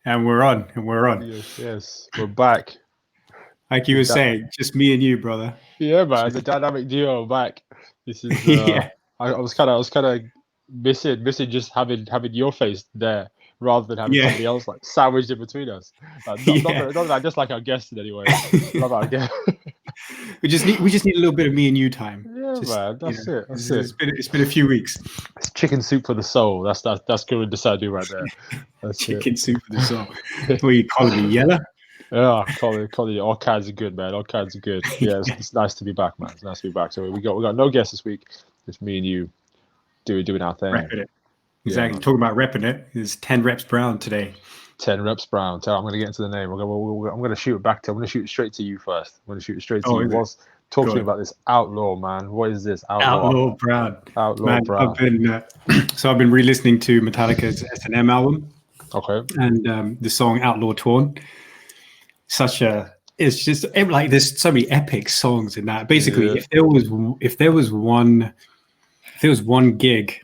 And we're on, and we're on. Yes, we're back. Like you The were da- saying, just me and you, brother. yeah, man, the Just dynamic duo are back. This is yeah, I was kind of missing just having your face there rather than having yeah, somebody else like sandwiched in between us. yeah. Not that I dislike our guests in any way. Love our guest. we just need a little bit of me and you time. Yeah, Just man, that's it. That's it. it's been a few weeks. It's chicken soup for the soul. That's good deciding right there. That's it. Chicken soup for the soul. What are you calling me, yellow? Yeah, Colin, all kinds of good, man. All kinds of good. Yeah, it's nice to be back, man. It's nice to be back. So we got no guests this week. Just me and you doing our thing. Repping it. Yeah, Exactly. man. Talking about repping it. It's 10 reps Brown today. 10 reps Brown. I'm gonna get into the name. I'm gonna shoot it back to. I'm gonna shoot it straight to you first. I'm gonna shoot it straight to Oh, you. is it? Talk Go to me on. about this Outlaw, man. What is this Outlaw? Outlaw Brown. Outlaw Man, Brown. I've been re-listening to Metallica's S&M album Okay. and the song Outlaw Torn. It's just like there's so many epic songs in that. Basically, Yeah. if there was one gig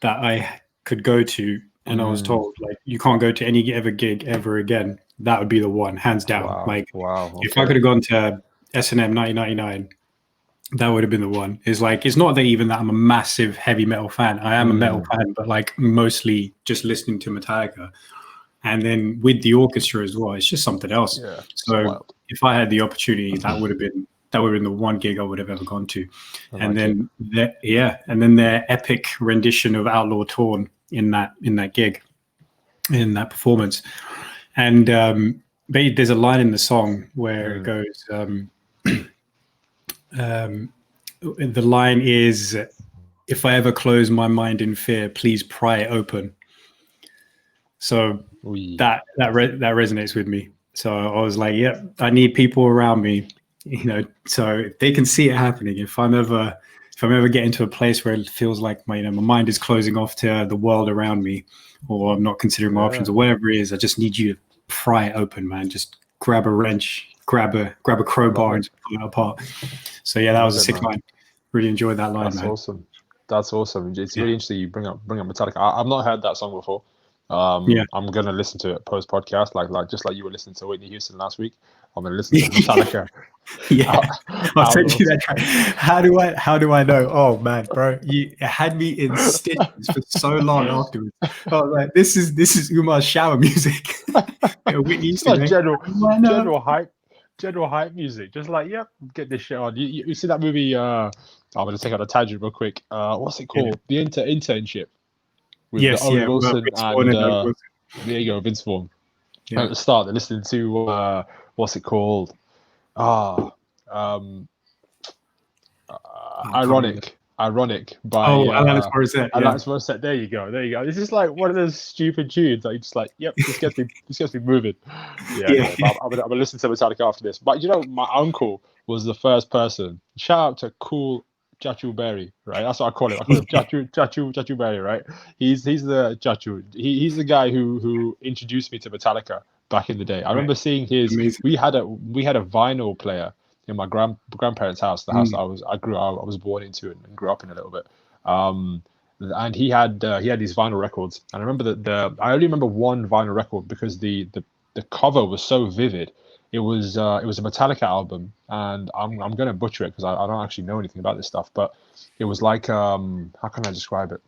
that I could go to and I was told like you can't go to any other gig ever again, that would be the one, hands down. Wow. Like Wow. if I could have gone to S&M 1999, that would have been the one. It's like it's not that even that I'm a massive heavy metal fan. I am a metal fan, but like mostly just listening to Metallica. And then with the orchestra as well, it's just something else. Yeah. So if I had the opportunity, that would have been the one gig I would have ever gone to. And then their epic rendition of Outlaw Torn in that gig, in that performance. And but there's a line in the song where it goes, the line is, "If I ever close my mind in fear, please pry it open." So that resonates with me. So I was like, "Yep, I need people around me, so if they can see it happening. If I'm ever getting to a place where it feels like my mind is closing off to the world around me, or I'm not considering my options, or whatever it is, I just need you to pry it open, man. Just grab a wrench, grab a crowbar, and pull it apart." So yeah, that was a sick line. Really enjoyed that line, man. Awesome. That's awesome. It's really interesting you bring up Metallica. I've not heard that song before. I'm gonna listen to it post podcast, like just like you were listening to Whitney Houston last week. I'm gonna listen to Metallica. I'll send you that track. How do I know? Oh man, bro, you had me in stitches for so long afterwards. I was like, this is Umar's shower music. Whitney It's like Houston, general hype music. Just like, yep, get this shit on. You see that movie? I'm gonna take out a tangent real quick. What's it called? The Internship. With Owen Wilson and there you go, Vince Vaughn. Yeah. At the start, they're listening to what's it called? Ironic by Alanis Morissette. Alanis Morissette. There you go. This is like one of those stupid tunes that you just like, yep, this gets me moving. Yeah. I'm gonna listen to Metallica after this. But my uncle was the first person. Shout out to Cool Chachu Berry, right? That's what I call him. I call him Chachu Berry, right? He's the Chachu. He's the guy who introduced me to Metallica back in the day. I remember seeing his. Amazing. We had a vinyl player in my grandparents' house, the house that I was born into and grew up in a little bit. And he had these vinyl records. And I remember I only remember one vinyl record because the cover was so vivid. It was a Metallica album, and I'm gonna butcher it because I don't actually know anything about this stuff. But it was like how can I describe it?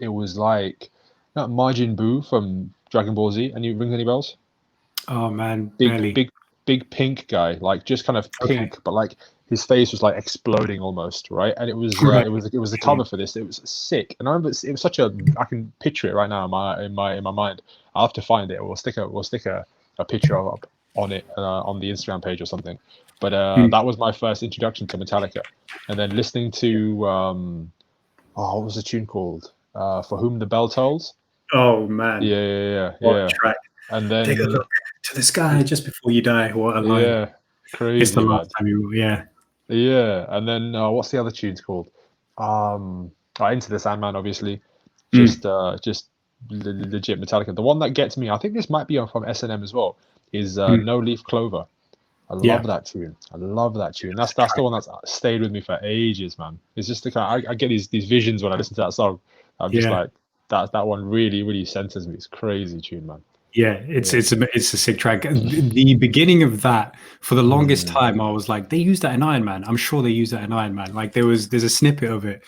It was like Majin Buu from Dragon Ball Z. And you ring any bells? Oh man, big pink guy, like just kind of pink, but like his face was like exploding almost, right? And it was the cover for this. It was sick, and I remember it was such a. I can picture it right now in my mind. I'll have to find it. We'll stick a picture up on it on the Instagram page or something. But that was my first introduction to Metallica, and then listening to what was the tune called? For Whom the Bell Tolls. Oh man, yeah. Track. And then take a look to the sky just before you die. What a line! Yeah, crazy. It's the last time you will. Yeah. And then what's the other tunes called? Into the Sandman, obviously. Just legit Metallica. The one that gets me, I think this might be from S&M as well, is No Leaf Clover. I love that tune. That's the one that's stayed with me for ages, man. It's just the kind I get these visions when I listen to that song. I'm just like that one really, really centers me. It's crazy tune, man. Yeah, it's a sick track. The beginning of that, for the longest time, I was like, they used that in Iron Man. I'm sure they used that in Iron Man. Like there's a snippet of it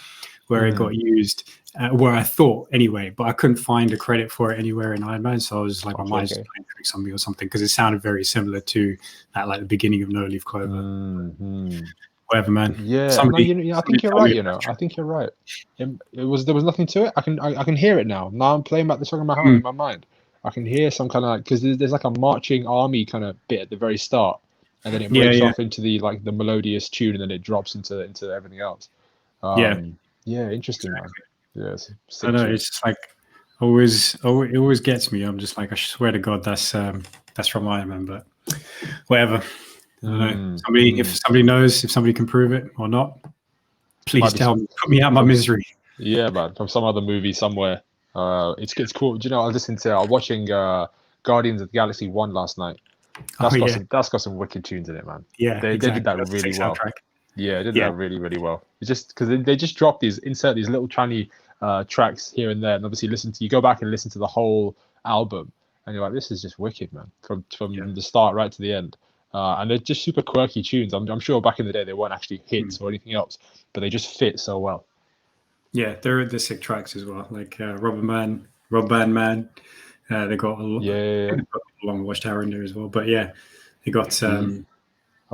where it got used, where I thought anyway, but I couldn't find a credit for it anywhere in Iron Man. So I was like, my mind's just playing tricks on me or something, because it sounded very similar to that, like the beginning of No Leaf Clover. Whatever, man. Yeah, I think you're right. I think you're right. There was nothing to it. I can hear it now. Now I'm playing back the song in my mind. I can hear some kind of like, because there's like a marching army kind of bit at the very start, and then it breaks off into the like the melodious tune, and then it drops into everything else. Yeah, interesting, man. Yes, I know, it's just like it always gets me. I'm just like, I swear to God, that's from Iron Man, but whatever. I don't know. If somebody knows, if somebody can prove it or not, please tell me. Put me out of my misery. Yeah, man. From some other movie somewhere. It's cool. Do you know? I was watching Guardians of the Galaxy 1 last night. That's got some wicked tunes in it, man. Yeah, they did that really well. Soundtrack. Yeah, they did that really, really well. It's just because they just insert these little tiny tracks here and there, and obviously you go back and listen to the whole album, and you're like, this is just wicked, man. From the start right to the end. And they're just super quirky tunes. I'm sure back in the day they weren't actually hits or anything else, but they just fit so well. Yeah, they're the sick tracks as well. Like Rubber Band Man. They got a long Watchtower in there as well. But yeah, they got some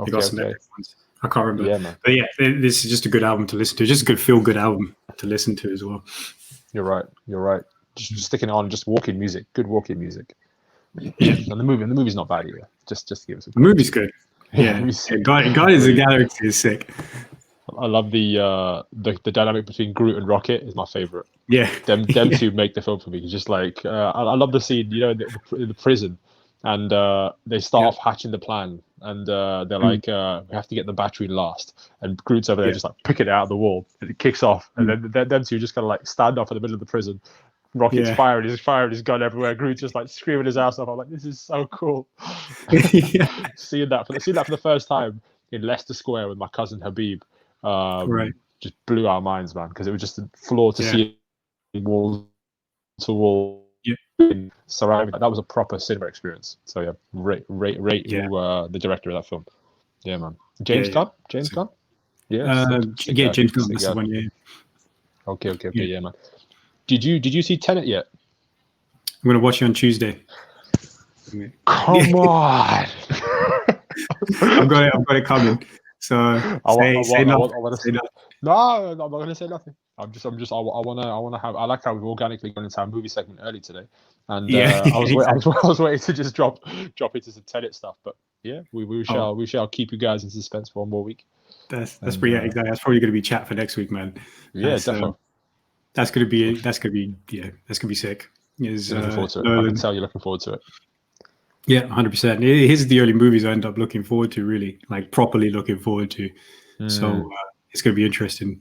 epic ones. I can't remember. Yeah, man. But yeah, this is just a good album to listen to. Just a good feel good album to listen to as well. You're right. Just sticking on just walking music. Good walking music. And the movie's not bad either. Just to give us the movie's good. Yeah, Guardians of the Galaxy is sick. I love the dynamic between Groot and Rocket is my favorite. Yeah, them two make the film for me. It's just like I love the scene, in the prison, and they start off hatching the plan, and they're like, we have to get the battery last, and Groot's over there just like picking it out of the wall, and it kicks off, and then them two just kind of like stand off in the middle of the prison. Rocket's firing his gun everywhere. Groot's just like screaming his ass off. I'm like, this is so cool. Seeing that for the first time in Leicester Square with my cousin Habib, just blew our minds, man, because it was just a floor to see wall to wall surrounding. That was a proper cinema experience. So yeah, rate the director of that film. Yeah, man. James Gunn. James Gunn. James Gunn. That's the one. Yeah. Okay. Yeah, man. Did you see Tenet yet? I'm gonna watch it on Tuesday. Come on. I've got it coming. So say nothing. No, I'm not gonna say nothing. I wanna have. I like how we've organically gone into our movie segment early today, and I was waiting to just drop into some Tenet stuff, but yeah, we shall keep you guys in suspense for one more week. That's pretty exactly. That's probably gonna be chat for next week, man. Yeah, definitely. That's gonna be sick. Looking forward to it. I can tell you're looking forward to it. Yeah, 100%. Here's the early movies I end up looking forward to, really, like properly looking forward to. So it's going to be interesting.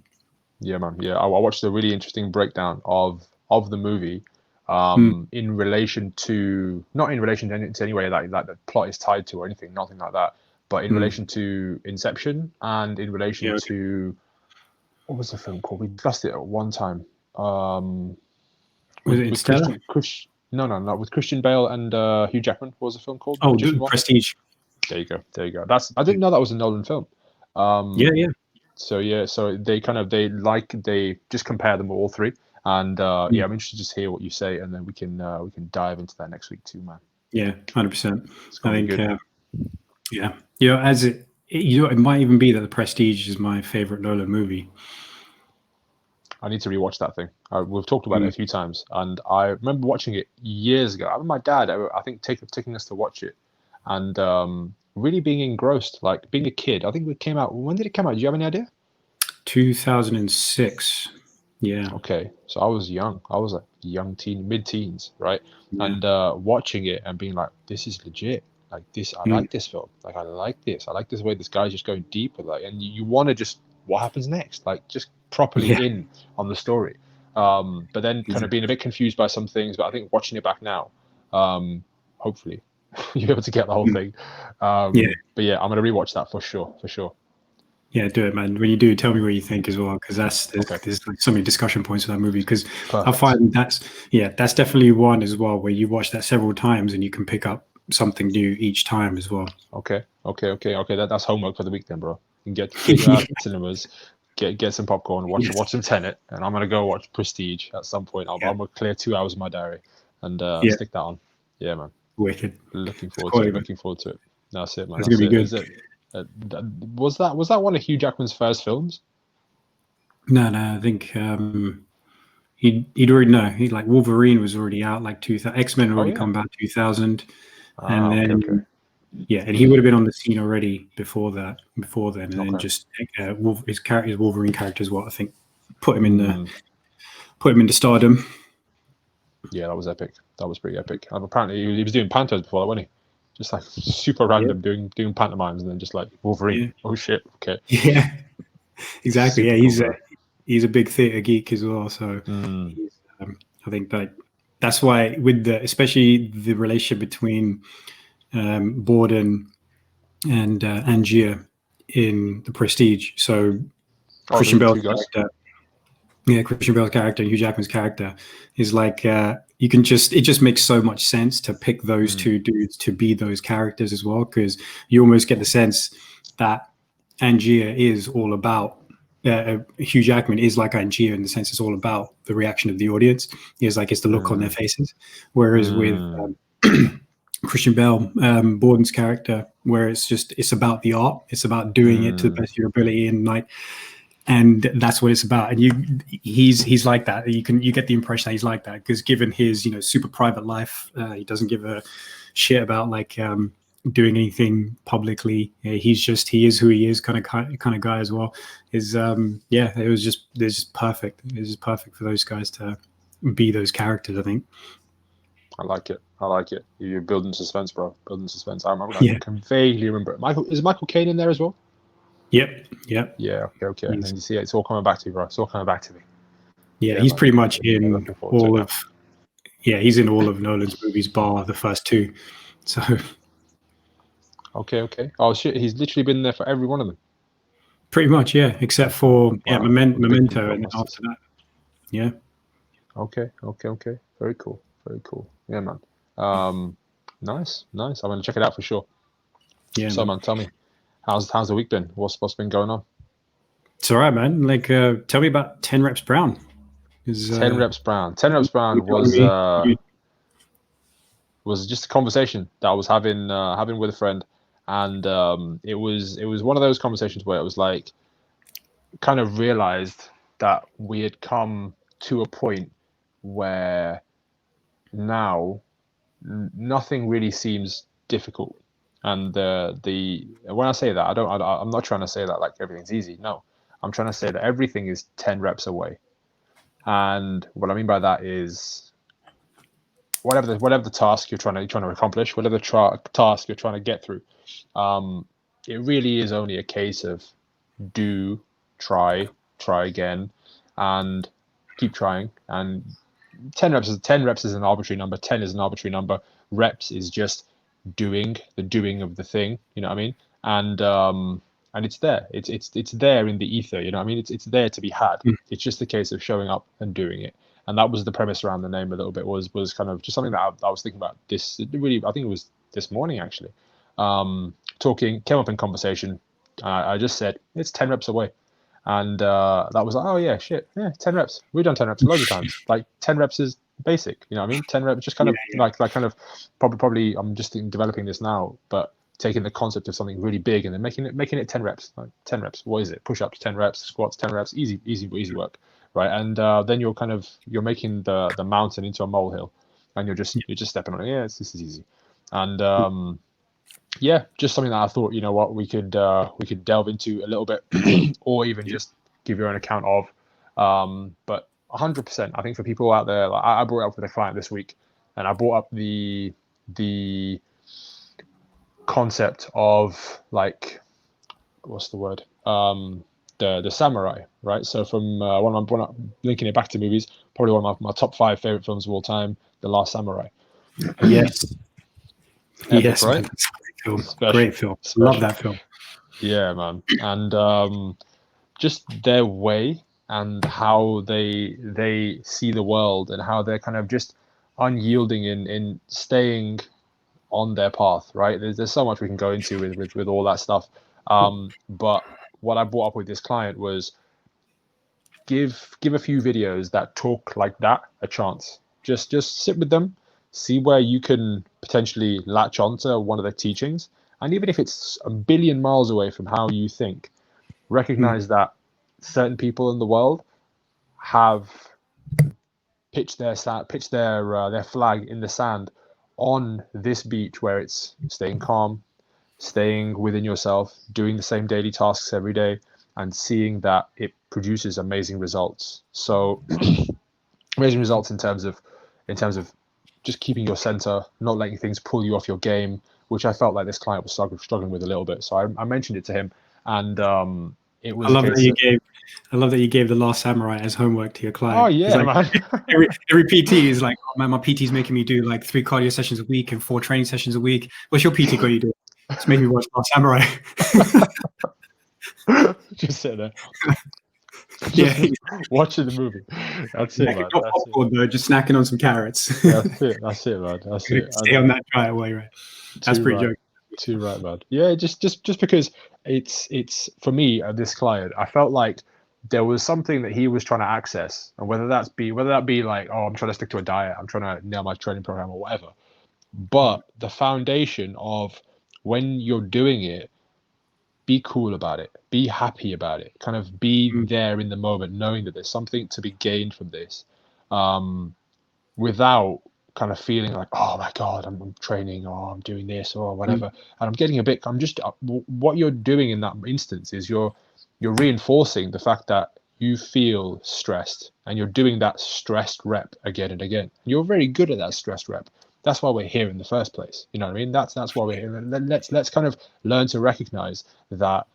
Yeah, man. Yeah, I watched a really interesting breakdown of the movie in relation to, not in relation to any way that the plot is tied to or anything, nothing like that, but in relation to Inception and in relation to, what was the film called? We discussed it at one time. Was it Interstellar? No, with Christian Bale and Hugh Jackman. What was the film called? Oh, Prestige. There you go. I didn't know that was a Nolan film. Yeah. So they just compare them all three, and I'm interested to just hear what you say, and then we can dive into that next week too, man. Yeah, 100%. I think it might even be that The Prestige is my favorite Nolan movie. I need to rewatch that thing. We've talked about it a few times, and I remember watching it years ago. I remember my dad, I think, taking us to watch it, and really being engrossed, like being a kid. I think it came out. When did it come out? Do you have any idea? 2006. Yeah. Okay, so I was young. I was like young teen, mid-teens, right? Yeah. And watching it and being like, "This is legit. Like this, I like this film. Like I like this. I like this way this guy's just going deeper. Like, and you want to just, what happens next? Like just properly in on the story. But then kind of being a bit confused by some things. But I think watching it back now, hopefully you're able to get the whole thing. But yeah, I'm gonna rewatch that for sure. Yeah, do it, man. When you do, tell me what you think as well, because there's like so many discussion points for that movie. Because I find that's definitely one as well where you watch that several times and you can pick up something new each time as well. Okay. That's homework for the week then, bro. You can get you out of cinemas, get some popcorn, watch some Tenet, and I'm gonna go watch Prestige at some point. I'm gonna clear 2 hours of my diary and stick that on. Yeah, man. Wicked. Looking forward to it. Looking forward to it. That's it, man. That's gonna be good. Is it, was that one of Hugh Jackman's first films? No, I think he'd already He like Wolverine was already out, like 2000. X-Men had already come out 2000, and then and he would have been on the scene already before then, and then just his Wolverine character is what I think put him into stardom. Yeah, that was epic. That was pretty epic. Apparently, he was doing pantos before that, wasn't he? Just like super random, doing pantomimes, and then just like Wolverine. Yeah. Oh shit! Okay. Yeah, exactly. Super he's a big theater geek as well. So I think that's why especially the relationship between Borden and Angier in The Prestige. So Christian Bale's character. Yeah, Christian Bale's character and Hugh Jackman's character is like it just makes so much sense to pick those two dudes to be those characters as well, because you almost get the sense that Angier is all about Hugh Jackman is like Angier in the sense it's all about the reaction of the audience. It's the look on their faces, whereas with Christian Bale, Borden's character, where it's about the art, it's about doing it to the best of your ability, and that's what it's about. And he's like that. You get the impression that he's like that because given his super private life, he doesn't give a shit about doing anything publicly. He is who he is, kind of guy as well. It was just perfect. It was just perfect for those guys to be those characters, I think. I like it. You're building suspense, bro. Building suspense. I remember. I can vaguely remember. Is Michael Caine in there as well? Yep. Yeah. Okay. And you see, it's all coming back to you, bro. It's all coming back to me. Yeah, he's pretty much in all of. Yeah, he's in all of Nolan's movies, bar the first two. So. Okay. Oh shit! He's literally been there for every one of them. Pretty much, yeah, except for Memento, and then after that, yeah. Okay. Very cool. Yeah, man. Nice. I'm gonna check it out for sure. Yeah. So, man, tell me, how's the week been? What's been going on? It's all right, man. Tell me about 10 Reps Brown. 10 Reps Brown. 10 Reps Brown was just a conversation that I was having with a friend, and it was one of those conversations where it was like, kind of realized that we had come to a point where now nothing really seems difficult. And when I say that, I'm not trying to say that like everything's easy. No, I'm trying to say that everything is 10 reps away. And what I mean by that is whatever the task you're trying to accomplish, whatever task you're trying to get through, it really is only a case of try again, and keep trying. And 10 reps is an arbitrary number. 10 is an arbitrary number. Reps is just doing of the thing. You know what I mean? And it's there. It's there in the ether. You know what I mean? It's there to be had. It's just a case of showing up and doing it. And that was the premise around the name a little bit. Was kind of just something that I was thinking about. I think it was this morning actually. Came up in conversation. I just said it's 10 reps away. And that was like, oh yeah, shit, yeah, 10 reps. We've done 10 reps loads of times. Like 10 reps is basic, you know what I mean? 10 reps, just kind of like kind of probably. I'm just developing this now, but taking the concept of something really big and then making it 10 reps. Like 10 reps, what is it? Push-ups 10 reps, squats 10 reps, easy work, right? And then you're making the mountain into a molehill, and you're just stepping on it. Yeah, this is easy, and yeah, just something that I thought, you know what, we could delve into a little bit, or even just give your own account of. But 100%, I think for people out there, like I brought it up with a client this week, and I brought up the concept of like, what's the word? The samurai, right? So from one of linking it back to movies, probably one of my top 5 favorite films of all time, The Last Samurai. Yes. Epic, yes, right? man. Great film. Great film. Love that film. Yeah, man. And just their way and how they see the world and how they're kind of just unyielding in staying on their path, right? There's so much we can go into with all that stuff. But what I brought up with this client was give a few videos that talk like that a chance. Just sit with them, see where you can potentially latch onto one of their teachings, and even if it's a billion miles away from how you think, recognize that certain people in the world have pitched their flag in the sand on this beach where it's staying calm, staying within yourself, doing the same daily tasks every day, and seeing that it produces amazing results. So amazing results in terms of just keeping your center, not letting things pull you off your game, which I felt like this client was struggling with a little bit. So I mentioned it to him, and it was I love that you gave the Last Samurai as homework to your client. Oh yeah, like, man. every PT is like, oh, man, my PT's making me do like 3 cardio sessions a week and 4 training sessions a week. What's your PT got you do? It's making me watch Last Samurai. Just sit there. Yeah, watching the movie. That's it, man. Not popcorn, though, just snacking on some carrots. That's it, man. That's it. Stay on that diet way, right? That's pretty joking. Too right, man. Yeah, just because it's for me, this client, I felt like there was something that he was trying to access, and whether that be like, oh, I'm trying to stick to a diet, I'm trying to nail my training program or whatever. But the foundation of when you're doing it, be cool about it, be happy about it, kind of be there in the moment, knowing that there's something to be gained from this, without kind of feeling like, oh my God, I'm training, or I'm doing this or whatever. And I'm getting what you're doing in that instance is you're reinforcing the fact that you feel stressed, and you're doing that stressed rep again and again. You're very good at that stressed rep. That's why we're here in the first place. You know what I mean? That's why we're here. Let's kind of learn to recognize that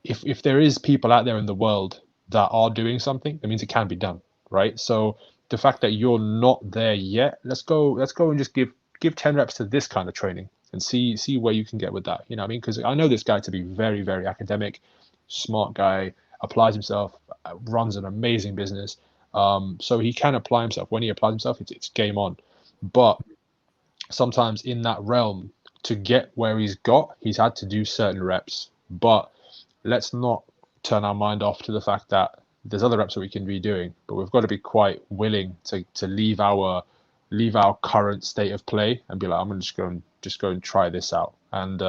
if there is people out there in the world that are doing something, that means it can be done, right? So the fact that you're not there yet, let's go and just give 10 reps to this kind of training and see where you can get with that. You know what I mean? Because I know this guy to be very, very academic, smart guy, applies himself, runs an amazing business. So he can apply himself. When he applies himself, it's game on. But sometimes in that realm, to get where he's had to do certain reps. But let's not turn our mind off to the fact that there's other reps that we can be doing, but we've got to be quite willing to leave our current state of play and be like, I'm going to just go and try this out. And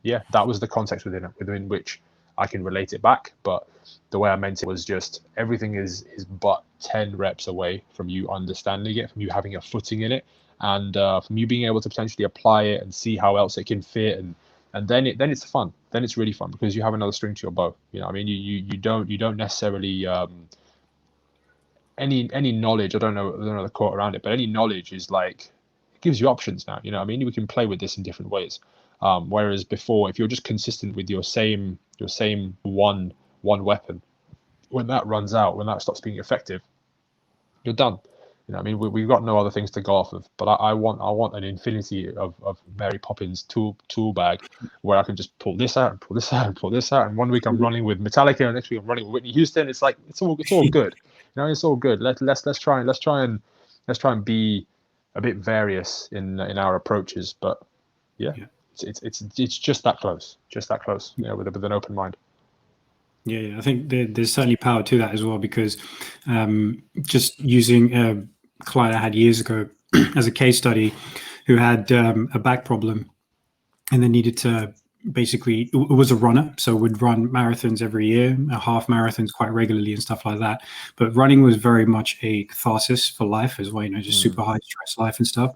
yeah, that was the context within which I can relate it back. But the way I meant it was just everything is but 10 reps away from you understanding it, from you having a footing in it, and from you being able to potentially apply it and see how else it can fit, and then it's fun. Then it's really fun because you have another string to your bow. You know, I mean, you don't necessarily any knowledge. I don't know the quote around it, but any knowledge is like, it gives you options now. You know, I mean, we can play with this in different ways. Whereas before, if you're just consistent with your same one weapon, when that runs out, when that stops being effective, you're done. You know, I mean, we've got no other things to go off of. But I want an infinity of Mary Poppins tool bag where I can just pull this out and pull this out and pull this out. And one week I'm running with Metallica, and next week I'm running with Whitney Houston. It's like it's all good. You know, it's all good. Let's try and be a bit various in our approaches. But yeah. It's just that close. You know, with an open mind. Yeah, I think there's certainly power to that as well, because just using a client I had years ago as a case study, who had a back problem, and then needed to basically, it was a runner, so would run marathons every year, half marathons quite regularly and stuff like that. But running was very much a catharsis for life as well, you know, just super high stress life and stuff.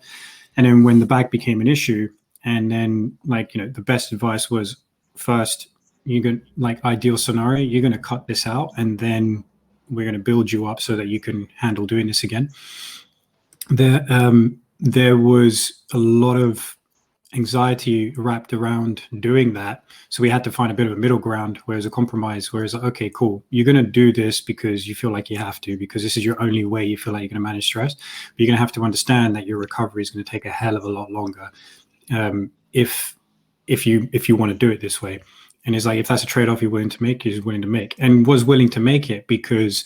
And then when the back became an issue, and then, like, you know, the best advice was, first, you're going, like, ideal scenario, you're going to cut this out, and then we're going to build you up so that you can handle doing this again. There was a lot of anxiety wrapped around doing that, so we had to find a bit of a middle ground, whereas a compromise, whereas, okay, cool, you're going to do this because you feel like you have to, because this is your only way you feel like you're going to manage stress, but you're going to have to understand that your recovery is going to take a hell of a lot longer. if you want to do it this way. And it's like, if that's a trade-off you're willing to make, you're willing to make, and was willing to make it because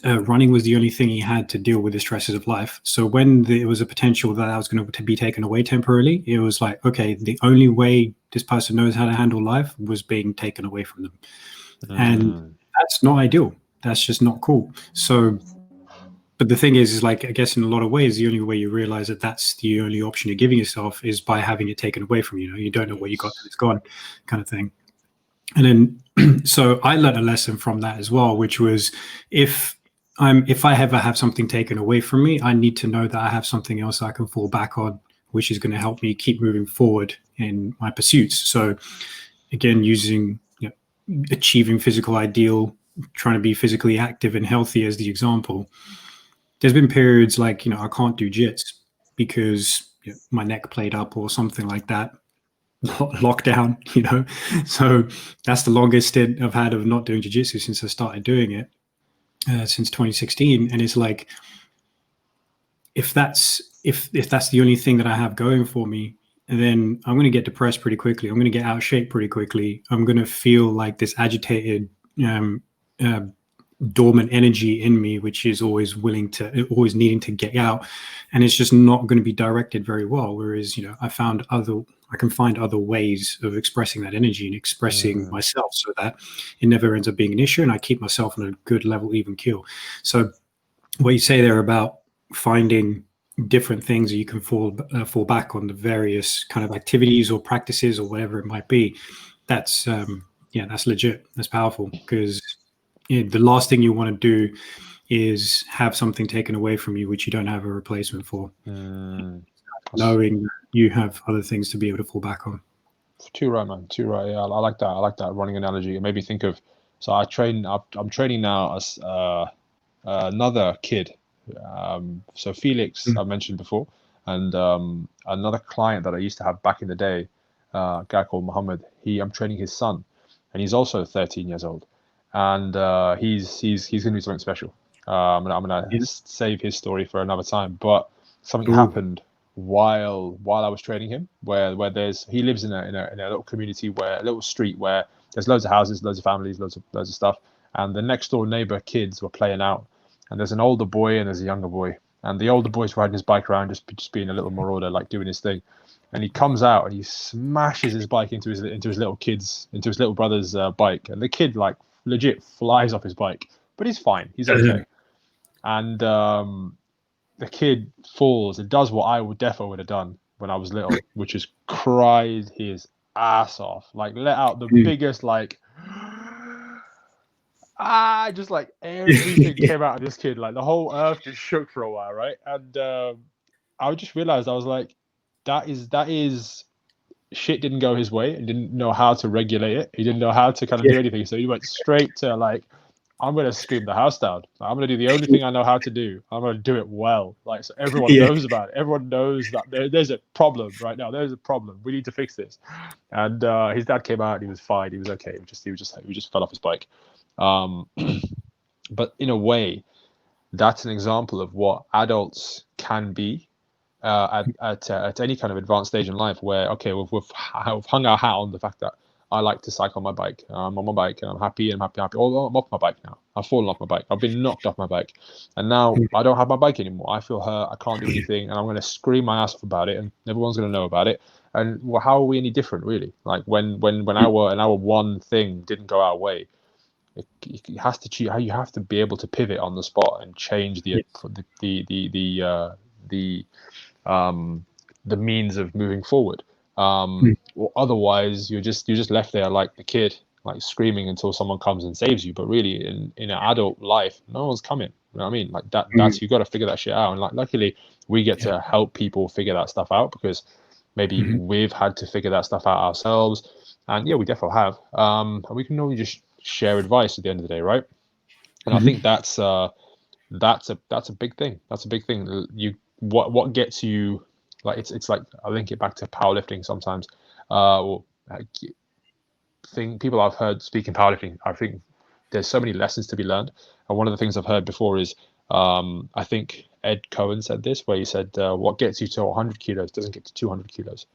running was the only thing he had to deal with the stresses of life. So when there was a potential that was going to be taken away temporarily, it was like, okay, the only way this person knows how to handle life was being taken away from them. And that's not ideal. That's just not cool. So, but the thing is like, I guess in a lot of ways, the only way you realize that that's the only option you're giving yourself is by having it taken away from you. You don't know where you got till it's gone, kind of thing. And then, so I learned a lesson from that as well, which was if I ever have something taken away from me, I need to know that I have something else I can fall back on, which is going to help me keep moving forward in my pursuits. So again, using, achieving physical ideal, trying to be physically active and healthy as the example. There's been periods like, I can't do jits because my neck played up or something like that. Lockdown, so that's the longest stint I've had of not doing jiu-jitsu since I started doing it, since 2016. And it's like, if that's the only thing that I have going for me, then I'm going to get depressed pretty quickly. I'm going to get out of shape pretty quickly. I'm going to feel like this agitated, dormant energy in me, which is always needing to get out, and it's just not going to be directed very well. Whereas, I can find other ways of expressing that energy and expressing myself so that it never ends up being an issue, and I keep myself on a good level, even keel. So what you say there about finding different things that you can fall back on, the various kind of activities or practices or whatever it might be, that's legit. That's powerful, because the last thing you want to do is have something taken away from you which you don't have a replacement for. Knowing that you have other things to be able to fall back on. Too right, man. Too right. Yeah, I like that. I like that running analogy. It made me think of. So I'm training now as another kid. So Felix, I mentioned before, and another client that I used to have back in the day, a guy called Muhammad. I'm training his son, and he's also 13 years old, and he's gonna do something special. I'm gonna save his story for another time. But something happened while I was training him, where he lives in a little community, a little street where there's loads of houses, loads of families, loads of stuff, and the next door neighbor kids were playing out, and there's an older boy and there's a younger boy, and the older boy's riding his bike around, just being a little marauder, like doing his thing, and he comes out and he smashes his bike into his little brother's bike, and the kid like legit flies off his bike, but he's fine, he's okay, and the kid falls and does what I would have done when I was little, which is cried his ass off, like let out the biggest like just like everything came out of this kid, like the whole earth just shook for a while, right? And I just realized, I was like, that is shit didn't go his way, and didn't know how to regulate it. He didn't know how to kind of do anything, so he went straight to like, I'm going to scream the house down. I'm going to do the only thing I know how to do. I'm going to do it well. Like, so everyone knows about it. Everyone knows that there's a problem right now. There's a problem. We need to fix this. And his dad came out and he was fine. He was okay. He just fell off his bike. But in a way, that's an example of what adults can be at any kind of advanced stage in life, where, okay, we've hung our hat on the fact that I like to cycle my bike. I'm on my bike and I'm happy. Oh, I'm off my bike now. I've fallen off my bike. I've been knocked off my bike. And now I don't have my bike anymore. I feel hurt. I can't do anything. And I'm going to scream my ass off about it. And everyone's going to know about it. And well, how are we any different, really? Like when our one thing didn't go our way, it has to choose. You have to be able to pivot on the spot and change the means of moving forward. Or otherwise you're just left there like the kid, like screaming until someone comes and saves you. But really, in an adult life, no one's coming. You know what I mean? Like that's you got to figure that shit out. And like, luckily, we get to help people figure that stuff out, because maybe we've had to figure that stuff out ourselves. And yeah, we definitely have. And we can only just share advice at the end of the day, right? And I think that's a big thing. That's a big thing. What gets you. Like it's like, I link it back to powerlifting sometimes. People I've heard speaking powerlifting, I think there's so many lessons to be learned. And one of the things I've heard before is, I think Ed Cohen said this, where he said, what gets you to 100 kilos doesn't get to 200 kilos.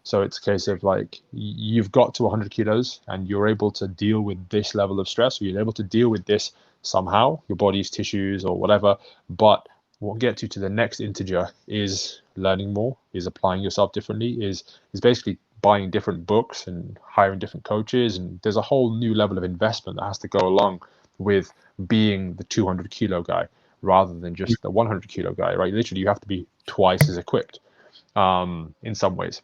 So it's a case of like, you've got to 100 kilos and you're able to deal with this level of stress, or you're able to deal with this somehow, your body's tissues or whatever. But what gets you to the next integer is learning more, is applying yourself differently, is basically buying different books and hiring different coaches. And there's a whole new level of investment that has to go along with being the 200 kilo guy rather than just the 100 kilo guy, right? Literally, you have to be twice as equipped in some ways.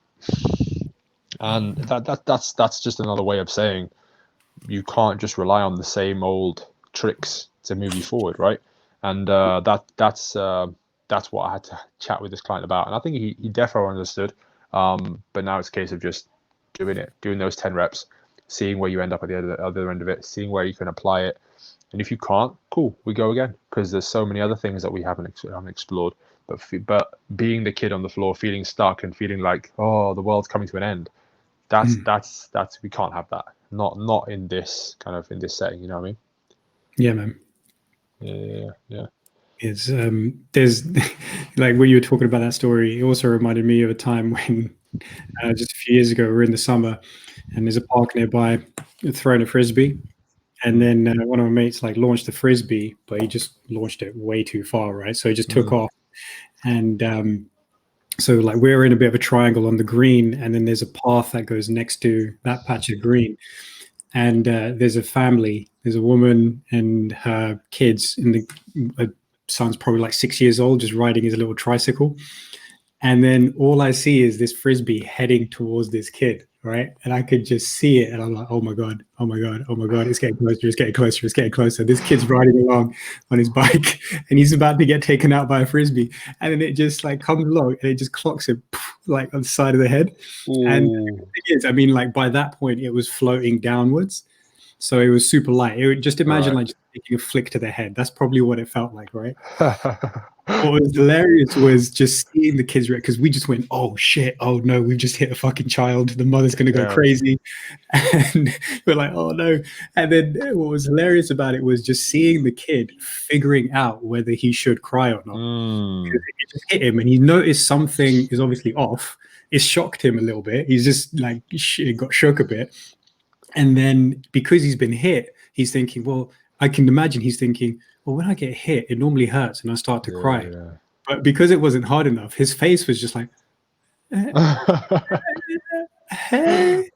And that's just another way of saying you can't just rely on the same old tricks to move you forward, right? And that's what I had to chat with this client about, and I think he definitely understood. But now it's a case of just doing those 10 reps, seeing where you end up at the other end of it, seeing where you can apply it. And if you can't, cool, we go again, because there's so many other things that we haven't explored. But being the kid on the floor, feeling stuck and feeling like, oh, the world's coming to an end, that's we can't have that. Not in this setting, you know what I mean? Yeah, man. Yeah. It's there's like when you were talking about that story, it also reminded me of a time when just a few years ago, we were in the summer and there's a park nearby, throwing a frisbee. And then one of my mates like launched the frisbee, but he just launched it way too far, right? So he just took off. And so like we're in a bit of a triangle on the green, and then there's a path that goes next to that patch of green. And there's a family, there's a woman and her kids, and the son's probably like 6 years old, just riding his little tricycle. And then all I see is this frisbee heading towards this kid, right? And I could just see it, and I'm like, oh my god, it's getting closer. This kid's riding along on his bike, and he's about to get taken out by a frisbee, and then it just like comes along and it just clocks him like on the side of the head. Ooh. And the thing is, I mean, like by that point, it was floating downwards. So it was super light. It would just imagine like just taking a flick to the head. That's probably what it felt like, right? What was hilarious was just seeing the kids, because we just went, oh shit, oh no, we've just hit a fucking child. The mother's going to go crazy. And we're like, oh no. And then what was hilarious about it was just seeing the kid figuring out whether he should cry or not. Because it just hit him and he noticed something is obviously off. It shocked him a little bit. He's just like, got shook a bit. And then because he's been hit, he's thinking, well, I can imagine he's thinking, well, when I get hit, it normally hurts and I start to cry. Yeah. But because it wasn't hard enough, his face was just like, hey.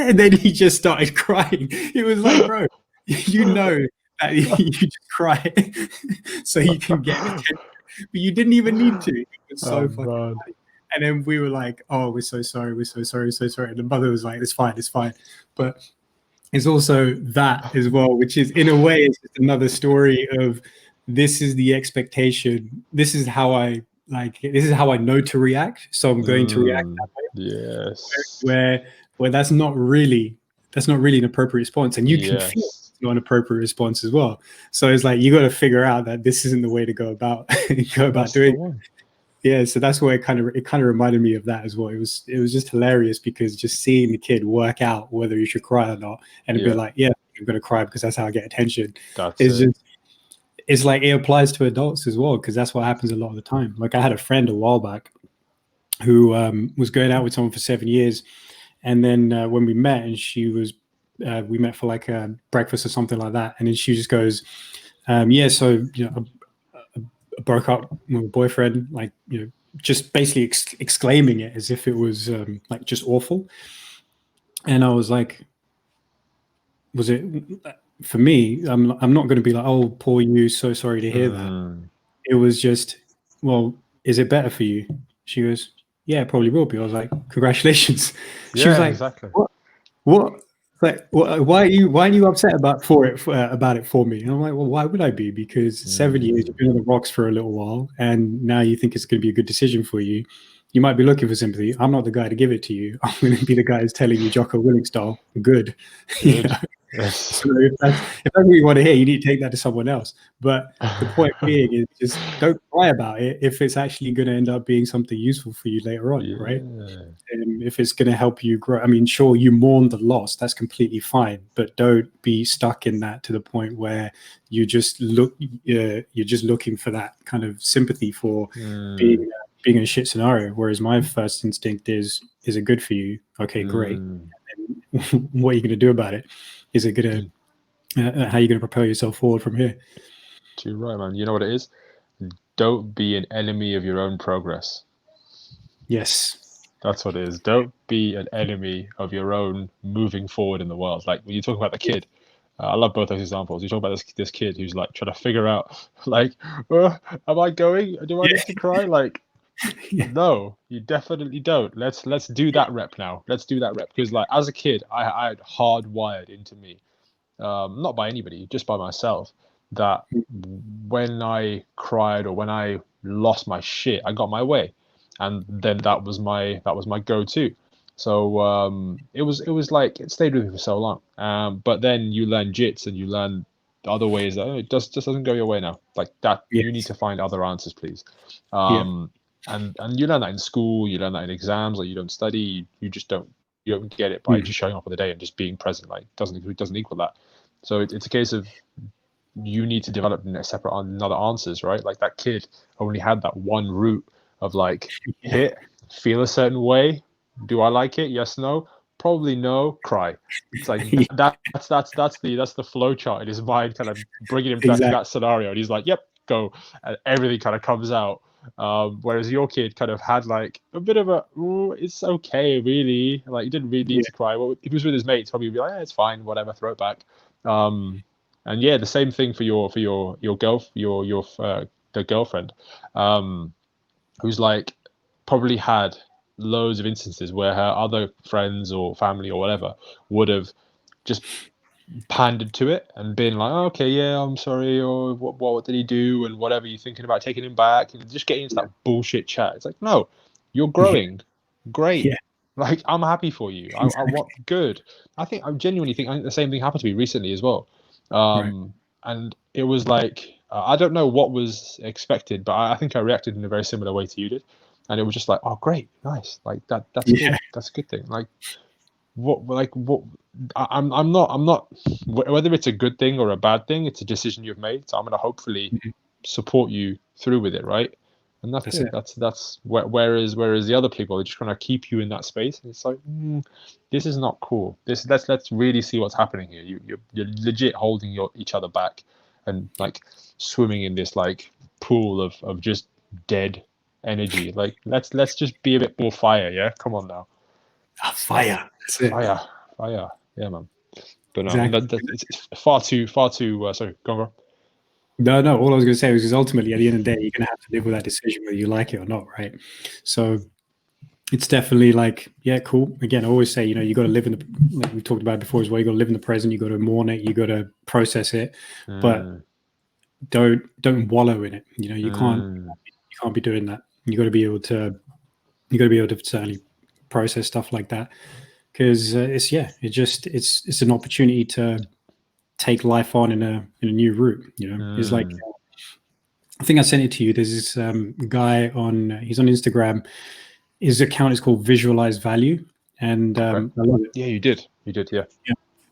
And then he just started crying. It was like, bro, you know that you just cry so you can get attention. But you didn't even need to. It was so fucking funny. And then we were like, oh, we're so sorry. And the mother was like, it's fine. But it's also that as well, which is in a way, it's just another story of this is the expectation. This is how I know to react. So I'm going to react that way. Yes. Where that's not really an appropriate response. And you can feel it's not an appropriate response as well. So it's like, you got to figure out that this isn't the way to go about doing it. Yeah, so that's where it kind of reminded me of that as well. It was just hilarious because just seeing the kid work out whether you should cry or not, and be like, yeah, I'm gonna cry because that's how I get attention. It's like it applies to adults as well, because that's what happens a lot of the time. Like I had a friend a while back who was going out with someone for 7 years, and then when we met, and we met for like a breakfast or something like that, and then she just goes, yeah, so I broke up with a boyfriend, like, just basically exclaiming it as if it was like just awful. And I was like, was it for me? I'm not going to be like, oh, poor you, so sorry to hear that. It was just, well, is it better for you? She goes, yeah, it probably will be. I was like, congratulations. She was like, exactly. What? Like, why are you upset about it for me? And I'm like, well, why would I be? Because 7 years, you've been on the rocks for a little while, and now you think it's going to be a good decision for you. You might be looking for sympathy. I'm not the guy to give it to you. I'm going to be the guy who's telling you, Jocko Willink style, good. Yes. So if that's what you want to hear, you need to take that to someone else. But the point being is, just don't cry about it if it's actually going to end up being something useful for you later on, right? And if it's going to help you grow, I mean, sure, you mourn the loss, that's completely fine, but don't be stuck in that to the point where you're just looking for that kind of sympathy for being being in a shit scenario. Whereas my first instinct is it good for you? Okay, great. What are you going to do about it? Is it going to, how are you going to propel yourself forward from here? Too right, man. You know what it is? Don't be an enemy of your own progress. Yes. That's what it is. Don't be an enemy of your own moving forward in the world. Like when you talk about the kid, I love both those examples. You talk about this kid who's like trying to figure out, like, am I going? Do I need to cry? Like, no, you definitely don't. Let's do that rep now. Let's do that rep because, like, as a kid, I had hardwired into me, not by anybody, just by myself, that when I cried or when I lost my shit, I got my way, and then that was my go-to. So it was like it stayed with me for so long. But then you learn jits and you learn other ways that it just doesn't go your way now. Like that, you need to find other answers, please. And you learn that in school, you learn that in exams. Like you don't study, you just don't get it by just showing up on the day and just being present. Like it doesn't equal that. So it's a case of you need to develop separate another answers, right? Like that kid only had that one route of like hit, feel a certain way. Do I like it? Yes, no. Probably no. Cry. It's like that's the flow chart in his mind, kind of bringing him back to that scenario, and he's like, "Yep, go," and everything kind of comes out. Whereas your kid kind of had like a bit of a, it's okay, really. Like he didn't really need to cry. Well, if he was with his mates, probably be like, it's fine, whatever, throw it back. And yeah, the same thing for the girlfriend, who's like probably had loads of instances where her other friends or family or whatever would have just pandered to it and been like, okay, yeah, I'm sorry, or what did he do, and whatever, you're thinking about taking him back, and just getting into that bullshit chat. It's like, no, you're growing, great. Like, I'm happy for you. I want good. I genuinely think the same thing happened to me recently as well. And it was like, I don't know what was expected, but I think I reacted in a very similar way to you did. And it was just like, oh, great, nice. Like that's good. That's a good thing. Like, I'm not, whether it's a good thing or a bad thing, it's a decision you've made. So I'm going to hopefully support you through with it. Right. And that's good. That's whereas the other people are just going to keep you in that space. And it's like, this is not cool. Let's really see what's happening here. You're legit holding each other back and like swimming in this like pool of just dead energy. Like let's just be a bit more fire. Yeah. Come on now. Fire. That's it. Fire. Yeah, man. But no, it's far too. Sorry, go on. No. All I was going to say was because ultimately, at the end of the day, you're going to have to live with that decision whether you like it or not, right? So it's definitely like, yeah, cool. Again, I always say, you got to live in the, like we talked about before as well. You got to live in the present. You got to mourn it. You got to process it, but don't wallow in it. You can't be doing that. You got to be able to certainly process stuff like that. Because it's an opportunity to take life on in a new route. It's like, I think I sent it to you. There's this guy he's on Instagram. His account is called Visualize Value, and I love it. Yeah, you did, yeah.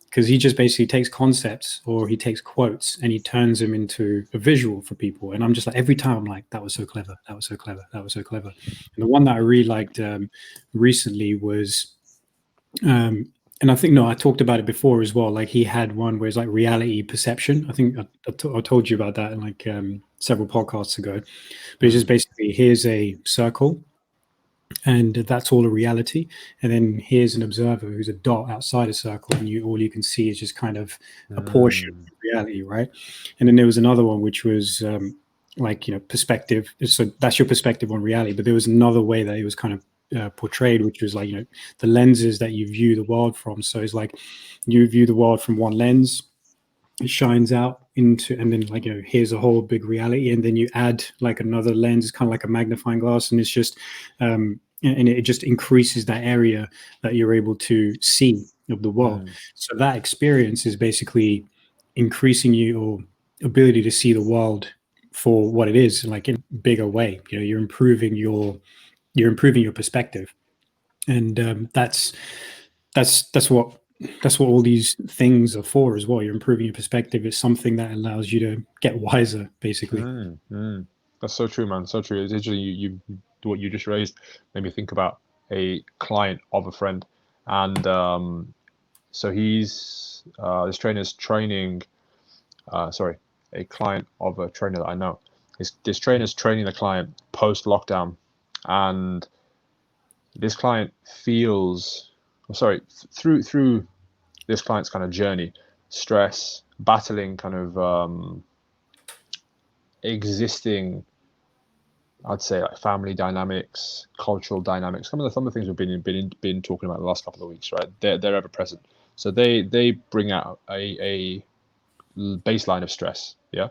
Because he just basically takes concepts or he takes quotes and he turns them into a visual for people. And I'm just like, every time I'm like, that was so clever, that was so clever, that was so clever. And the one that I really liked recently was. And I think, I talked about it before as well. Like he had one where it's like reality perception. I think I told you about that in like several podcasts ago. But it's just basically, here's a circle and that's all a reality. And then here's an observer who's a dot outside a circle, and all you can see is just kind of a portion of reality, right? And then there was another one which was perspective. So that's your perspective on reality. But there was another way that it was kind of portrayed, which was like, the lenses that you view the world from. So it's like you view the world from one lens, it shines out into, and then like, here's a whole big reality, and then you add like another lens. It's kind of like a magnifying glass, and it's just and it just increases that area that you're able to see of the world. So that experience is basically increasing your ability to see the world for what it is, like in a bigger way. You're improving your perspective, and that's what all these things are for as well. You're improving your perspective. It's something that allows you to get wiser, basically. That's so true, man. So true. It's interesting you what you just raised made me think about a client of a friend, and so he's this trainer's training. A client of a trainer that I know. This trainer's training the client post lockdown, and this client feels, through this client's kind of journey, stress, battling kind of existing, I'd say, like family dynamics, cultural dynamics. Some of the things we've been talking about the last couple of weeks, right? They're ever present. So they bring out a baseline of stress, yeah,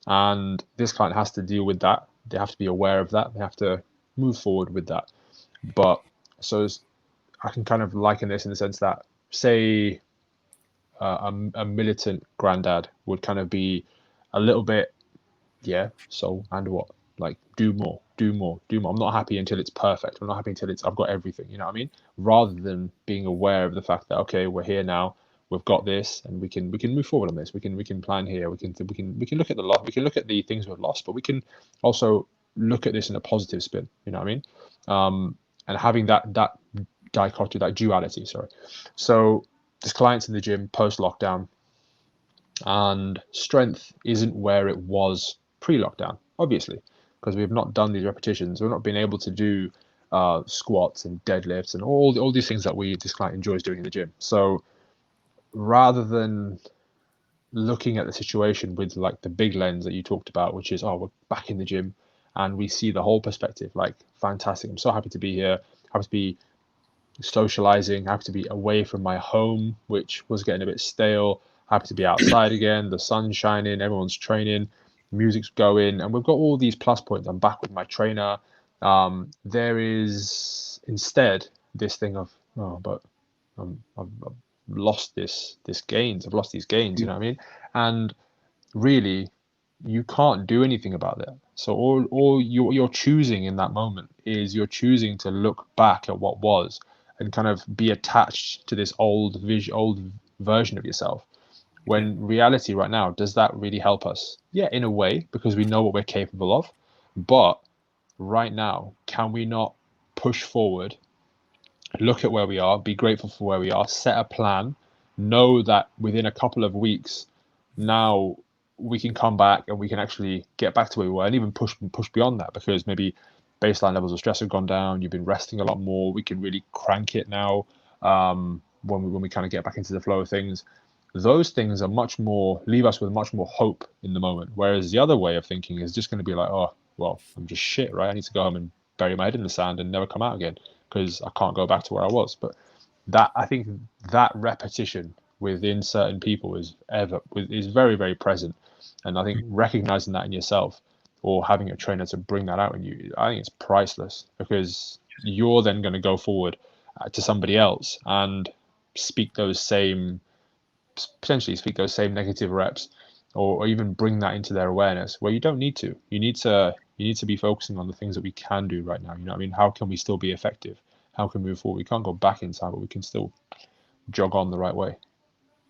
and this client has to deal with that. They have to be aware of that. They have to move forward with that. But so I can kind of liken this in the sense that, say, a militant granddad would kind of be a little bit, yeah, so, and what? Like, do more. I'm not happy until it's perfect. I'm not happy until I've got everything, you know what I mean? Rather than being aware of the fact that, okay, we're here now, we've got this, and we can move forward on this. We can plan here. We can look at the loss. We can look at the things we've lost, but we can also look at this in a positive spin. You know what I mean? And having that dichotomy, that duality. Sorry. So this client's in the gym post lockdown, and strength isn't where it was pre-lockdown, obviously, because we've not done these repetitions. We've not been able to do squats and deadlifts and all these things that this client enjoys doing in the gym. So rather than looking at the situation with like the big lens that you talked about, which is, oh, we're back in the gym and we see the whole perspective, like, fantastic, I'm so happy to be here, happy to be socializing, happy to be away from my home, which was getting a bit stale, happy to be outside again, the sun's shining, everyone's training, music's going, and we've got all these plus points. I'm back with my trainer. There is instead this thing of, oh, but I've lost these gains, you know what I mean? And really, you can't do anything about that. So all you're choosing in that moment is you're choosing to look back at what was and kind of be attached to this old version of yourself. When reality right now, does that really help us? Yeah, in a way, because we know what we're capable of. But right now, can we not push forward, look at where we are, be grateful for where we are, set a plan, know that within a couple of weeks, now we can come back and we can actually get back to where we were, and even push beyond that, because maybe baseline levels of stress have gone down, you've been resting a lot more, we can really crank it now, when we kind of get back into the flow of things. Those things are leave us with much more hope in the moment. Whereas the other way of thinking is just going to be like, oh, well, I'm just shit, right? I need to go home and bury my head in the sand and never come out again because I can't go back to where I was. But I think that repetition within certain people is very, very present. And I think recognizing that in yourself, or having a trainer to bring that out in you, I think it's priceless, because you're then going to go forward to somebody else and potentially speak those same negative reps, or even bring that into their awareness, where you don't need to. You need to be focusing on the things that we can do right now. You know what I mean? How can we still be effective? How can we move forward? We can't go back in time, but we can still jog on the right way.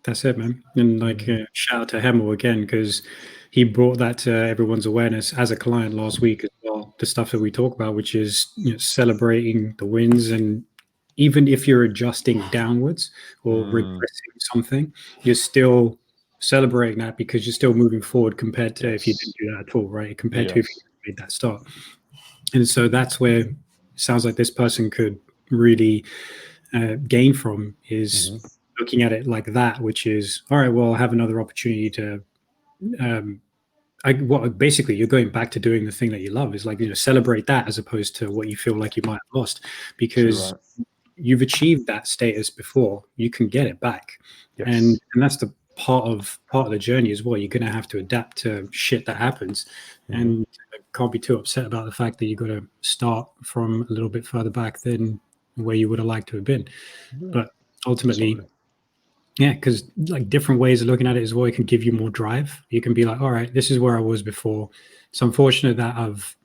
That's it, man. And like, shout out to Hemel again, because he brought that to everyone's awareness as a client last week as well. The stuff that we talk about, which is, celebrating the wins, and even if you're adjusting downwards or regressing something, you're still celebrating that, because you're still moving forward compared to if you didn't do that at all, right? Compared to if you made that start. And so that's where it sounds like this person could really gain from, is looking at it like that, which is, all right, well, I have another opportunity to basically you're going back to doing the thing that you love. Is like, celebrate that, as opposed to what you feel like you might have lost, because you've achieved that status before. You can get it back. And that's the part of the journey as well. You're going to have to adapt to shit that happens, and can't be too upset about the fact that you got to start from a little bit further back than where you would have liked to have been. But ultimately, because like different ways of looking at it as well, it can give you more drive. You can be like, all right, this is where I was before. It's unfortunate that I've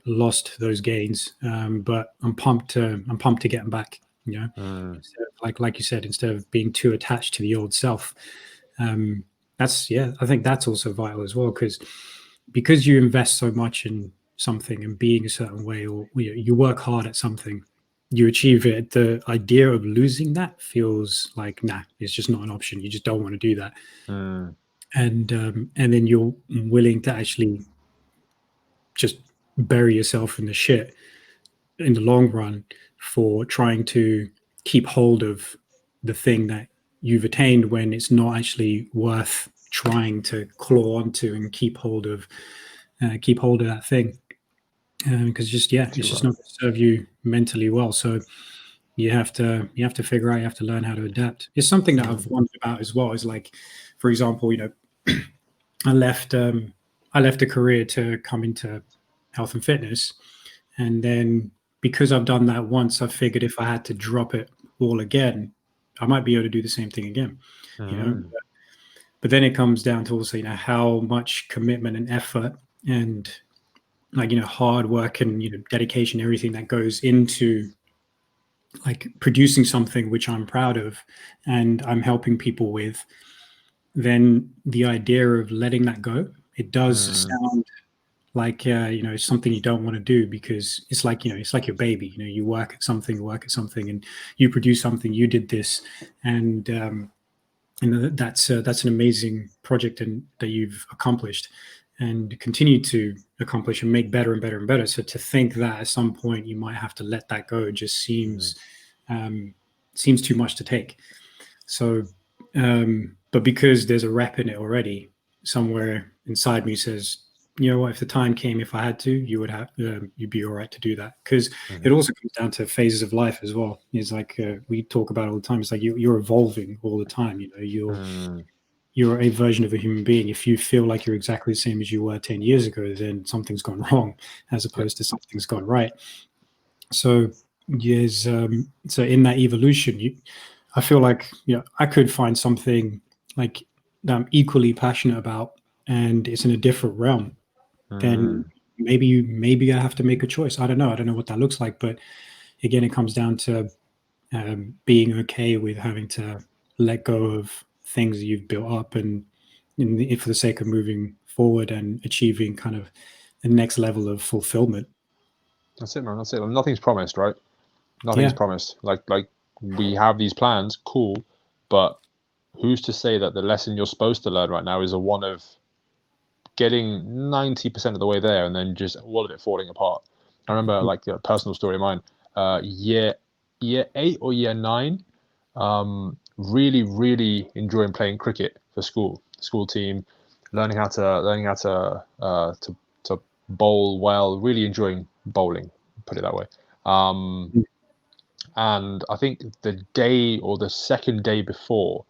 lost those gains, but I'm pumped to get them back. Instead of, like you said, instead of being too attached to the old self. I think that's also vital as well, because you invest so much in something and being a certain way, or you work hard at something, you achieve it. The idea of losing that feels like, nah, it's just not an option. You just don't want to do that. And then you're willing to actually just bury yourself in the shit in the long run for trying to keep hold of the thing that you've attained, when it's not actually worth trying to claw onto and keep hold of that thing, because it's just not going to serve you mentally well. So you have to figure out, you have to learn how to adapt. It's something that I've wondered about as well. Is like, for example, I left a career to come into health and fitness, and then because I've done that once, I figured if I had to drop it all again, I might be able to do the same thing again. But then it comes down to also, how much commitment and effort and hard work and dedication, everything that goes into like producing something which I'm proud of and I'm helping people with. Then the idea of letting that go, it does sound like something you don't want to do, because it's like your baby. You work at something, and you produce something. You did this, and that's an amazing project and that you've accomplished and continue to accomplish and make better and better and better. So to think that at some point you might have to let that go just seems too much to take. So but because there's a rep in it already, somewhere inside me says, you know what, if the time came, if I had to, you'd be all right to do that. Because it also comes down to phases of life as well. It's like we talk about all the time. It's like you're evolving all the time. You're a version of a human being. If you feel like you're exactly the same as you were 10 years ago, then something's gone wrong, as opposed to something's gone right. So yes, so in that evolution, I feel like I could find something like that I'm equally passionate about, and it's in a different realm. Then maybe I have to make a choice. I don't know what that looks like, but again, it comes down to being okay with having to let go of things that you've built up, and for the sake of moving forward and achieving kind of the next level of fulfillment. That's it, man. That's it. Nothing's promised, right? Nothing's promised. Like we have these plans, cool, but who's to say that the lesson you're supposed to learn right now is a one of getting 90% of the way there and then just all of it falling apart? I remember, like, a personal story of mine, year 8 or year 9, really enjoying playing cricket for school team, learning how to bowl well, really enjoying bowling, put it that way. And I think the day or the second day before,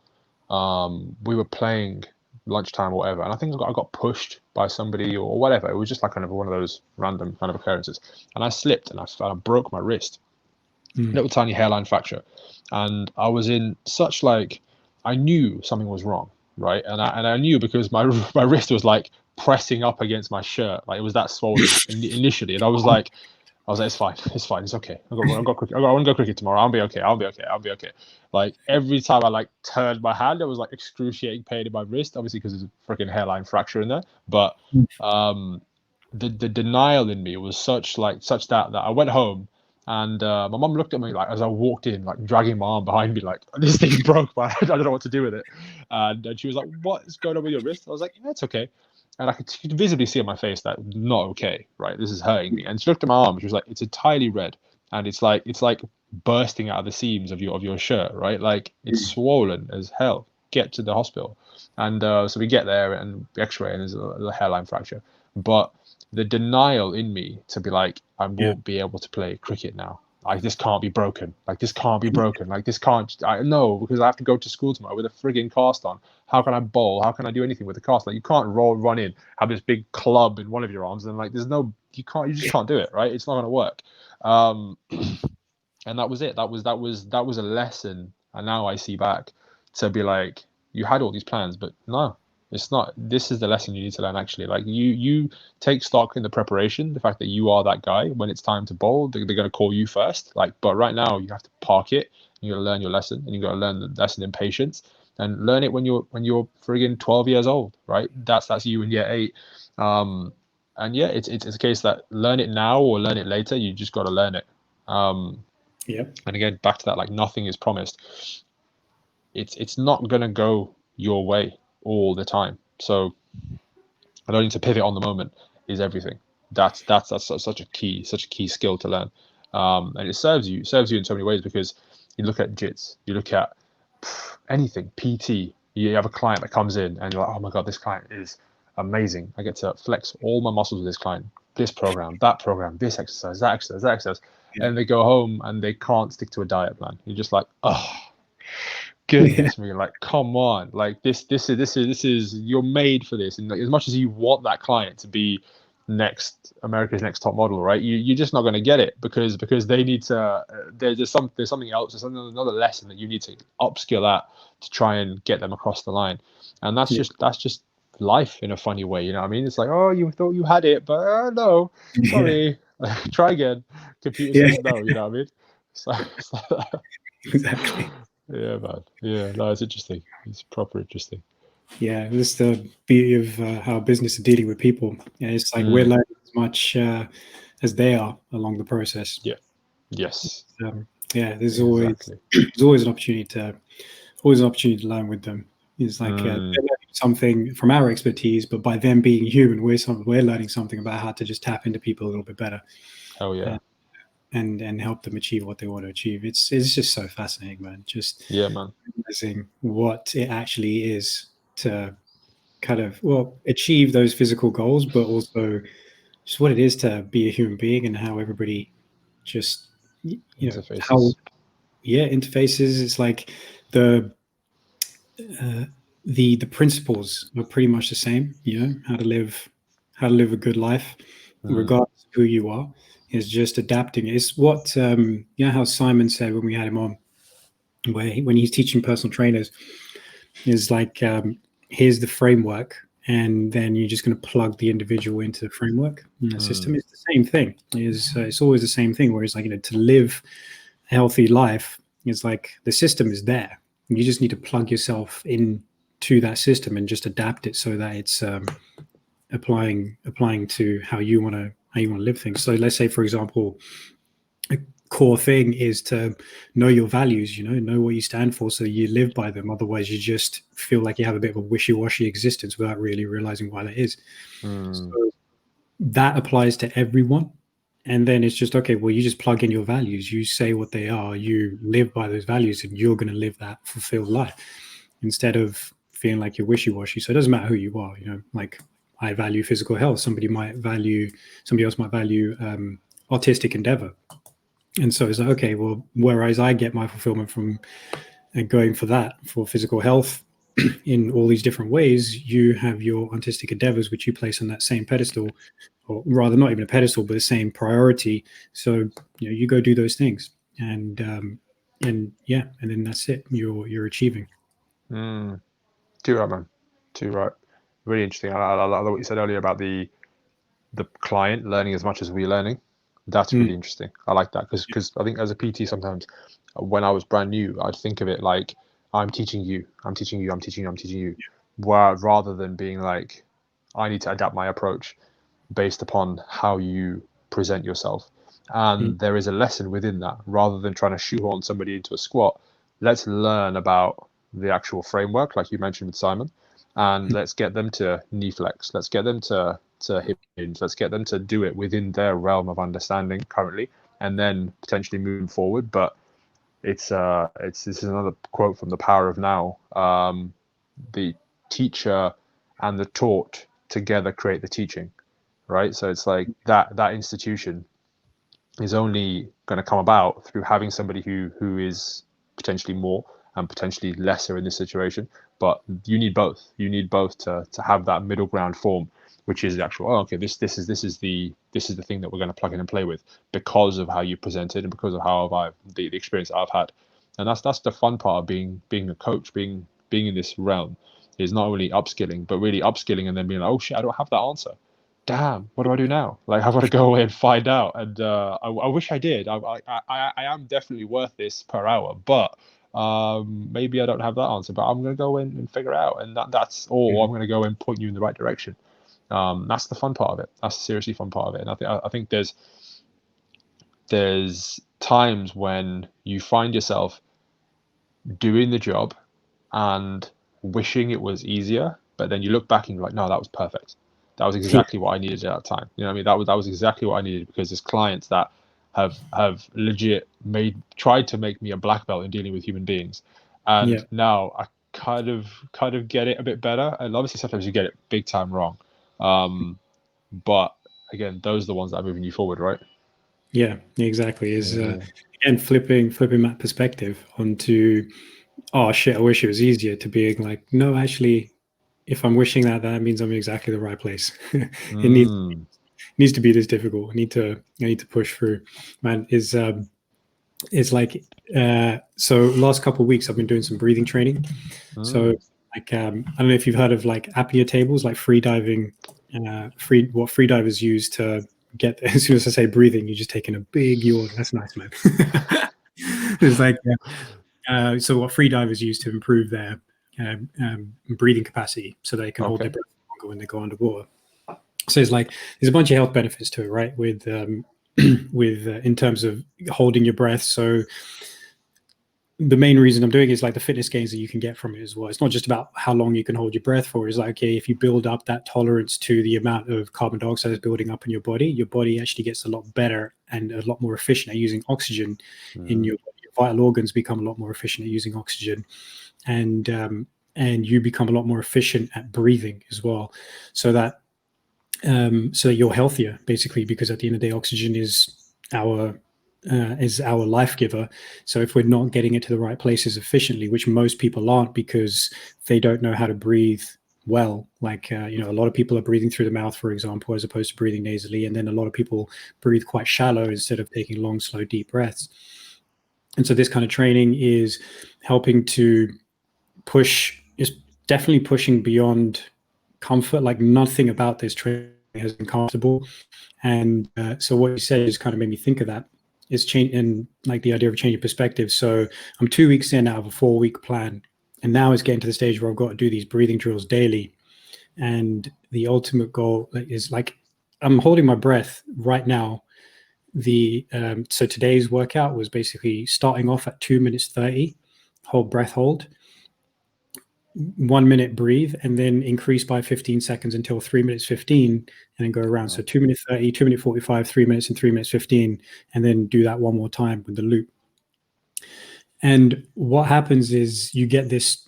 we were playing lunchtime or whatever, and I think I got pushed by somebody or whatever. It was just like kind of one of those random kind of occurrences, and I slipped and I broke my wrist, little tiny hairline fracture, and I was in such like, I knew something was wrong, right? And I knew because my wrist was like pressing up against my shirt, like it was that swollen initially, and I was like, it's fine, it's okay. I want to go cricket tomorrow. I'll be okay. Like every time I like turned my hand, there was like excruciating pain in my wrist, obviously because there's a freaking hairline fracture in there. But the denial in me was such that I went home, and my mom looked at me like as I walked in, like dragging my arm behind me, like, this thing broke, man. I don't know what to do with it. And she was like, "What is going on with your wrist?" I was like, "Yeah, it's okay." And I could visibly see on my face that not okay, right? This is hurting me. And she looked at my arm. She was like, "It's entirely red, and it's like bursting out of the seams of your shirt, right? Like it's swollen as hell. Get to the hospital." And so we get there and X-ray, and there's a hairline fracture. But the denial in me to be like, I won't be able to play cricket now. Like, this can't be broken. Like, this can't be broken. Like, this can't. I know, because I have to go to school tomorrow with a frigging cast on. How can I bowl? How can I do anything with the cast? Like, you can't run in, have this big club in one of your arms, and like, you just can't do it, right? It's not going to work. And that was it. That was a lesson. And now I see back to be like, you had all these plans, but no, it's not. This is the lesson you need to learn, actually. Like, you take stock in the preparation, the fact that you are that guy. When it's time to bowl, they're going to call you first. Like, but right now you have to park it. You got to learn your lesson, and you got to learn the lesson in patience, and learn it when you're friggin' 12 years old, right? That's you in year 8. And yeah, it's a case that learn it now or learn it later. You just got to learn it. Yeah. And again, back to that, like nothing is promised. It's not gonna go your way all the time. So learning to pivot on the moment is everything. That's such a key skill to learn. And it serves you in so many ways, because you look at jits, you look at anything, PT. You have a client that comes in and you're like, oh my god, this client is amazing. I get to flex all my muscles with this client. This program, that program, this exercise, that exercise, that exercise. Yeah. And they go home and they can't stick to a diet plan. You're just like, oh goodness me, like come on, like this is you're made for this. And like, as much as you want that client to be America's next top model, right, you're just not going to get it, because they need to there's something else, there's another lesson that you need to upskill at to try and get them across the line. And that's just life in a funny way, you know what I mean? It's like, oh, you thought you had it, but no, sorry. Try again. Computer says no, you know what I mean? So Exactly. yeah, man. Yeah, no, it's interesting. It's proper interesting. Yeah, this is the beauty of how business is dealing with people. Yeah, it's like we're learning as much as they are along the process. Yeah. Yes. Yeah, there's Exactly. always an opportunity to learn with them. It's like they're learning something from our expertise, but by them being human, we're learning something about how to just tap into people a little bit better. Oh yeah. And help them achieve what they want to achieve. It's just so fascinating, man. Just Yeah, man. realizing what it actually is to kind of achieve those physical goals, but also just what it is to be a human being, and how everybody just Interfaces. Interfaces. It's like the the principles are pretty much the same. How to live a good life, regardless of who you are. Is just adapting. It's what how Simon said when we had him on, when he's teaching personal trainers, is like, here's the framework, and then you're just going to plug the individual into the framework. And the system is the same thing. It's always the same thing. Whereas, like, to live a healthy life, it's like the system is there. You just need to plug yourself into that system and just adapt it so that it's applying to how you want to live things. So let's say, for example, a core thing is to know your values, know what you stand for, so you live by them. Otherwise, you just feel like you have a bit of a wishy-washy existence without really realizing why that is. So that applies to everyone. And then it's just, okay, well, you just plug in your values, you say what they are, you live by those values, and you're going to live that fulfilled life, instead of feeling like you're wishy-washy. So it doesn't matter who you are, like, I value physical health. Somebody else might value artistic endeavor. And so it's like, okay, well, whereas I get my fulfillment from going for physical health in all these different ways, you have your artistic endeavors, which you place on that same pedestal, or rather not even a pedestal, but the same priority. So, you go do those things, and then that's it. You're achieving. Too right, man. Too right. Really interesting. I love what you said earlier about the client learning as much as we're learning. That's really interesting. I like that, because I think as a PT, sometimes when I was brand new, I'd think of it like, I'm teaching you, I'm teaching you, I'm teaching you, I'm teaching you, rather than being like, I need to adapt my approach based upon how you present yourself. And there is a lesson within that. Rather than trying to shoehorn somebody into a squat, let's learn about the actual framework, like you mentioned with Simon, and let's get them to knee flex. Let's get them to hip hinge. Let's get them to do it within their realm of understanding currently, and then potentially moving forward. But this is another quote from The Power of Now. The teacher and the taught together create the teaching, right? So it's like that institution is only going to come about through having somebody who is potentially more and potentially lesser in this situation. But you need both. You need both to have that middle ground form, which is the actual, oh, okay, this is the thing that we're going to plug in and play with, because of how you presented and because of how the experience I've had. And that's the fun part of being a coach, being in this realm, is not only upskilling, but really upskilling and then being like, oh shit, I don't have that answer. Damn, what do I do now? Like, I've got to go away and find out. And I wish I did. I am definitely worth this per hour, but maybe I don't have that answer. But I'm going to go in and figure it out, and that's all. I'm going to go and point you in the right direction. That's the fun part of it. That's the seriously fun part of it. And I think there's times when you find yourself doing the job and wishing it was easier, but then you look back and you're like, no, that was perfect. That was exactly what I needed at that time. You know what I mean? That was exactly what I needed, because there's clients that have legit tried to make me a black belt in dealing with human beings, and now I kind of get it a bit better. And obviously sometimes you get it big time wrong, but again, those are the ones that are moving you forward, right? Yeah, exactly. And flipping that perspective onto, oh shit, I wish it was easier, to being like, no, actually, if I'm wishing that means I'm in exactly the right place. It needs to be this difficult. I need to push through. Man, it's like so last couple of weeks I've been doing some breathing training. So like I don't know if you've heard of like apnea tables, like free diving, what free divers use to get, as soon as I say breathing, you're just taking a big yawn. That's nice, man. It's like so what free divers use to improve their breathing capacity, so they can hold their breath longer when they go underwater. So it's like there's a bunch of health benefits to it, right? With in terms of holding your breath. So the main reason I'm doing it is like the fitness gains that you can get from it as well. It's not just about how long you can hold your breath for. It's like, okay, if you build up that tolerance to the amount of carbon dioxide that's building up in your body actually gets a lot better and a lot more efficient at using oxygen in your body. Your vital organs become a lot more efficient at using oxygen, and you become a lot more efficient at breathing as well. So that you're healthier, basically, because at the end of the day, oxygen is our life giver. So if we're not getting it to the right places efficiently, which most people aren't because they don't know how to breathe well, like a lot of people are breathing through the mouth, for example, as opposed to breathing nasally, and then a lot of people breathe quite shallow instead of taking long, slow, deep breaths. And so this kind of training is helping to is definitely pushing beyond comfort. Like nothing about this training has been comfortable. And so what you said just kind of made me think of that. Is change in like the idea of changing perspective. So I'm 2 weeks in out of a 4-week plan, and now it's getting to the stage where I've got to do these breathing drills daily. And the ultimate goal is like I'm holding my breath right now. So today's workout was basically starting off at 2 minutes 30, hold, 1 minute breathe, and then increase by 15 seconds until 3 minutes 15, and then go around. So 2 minutes 30, 2 minute 45, 3 minutes, and 3 minutes 15, and then do that one more time with the loop. And what happens is you get this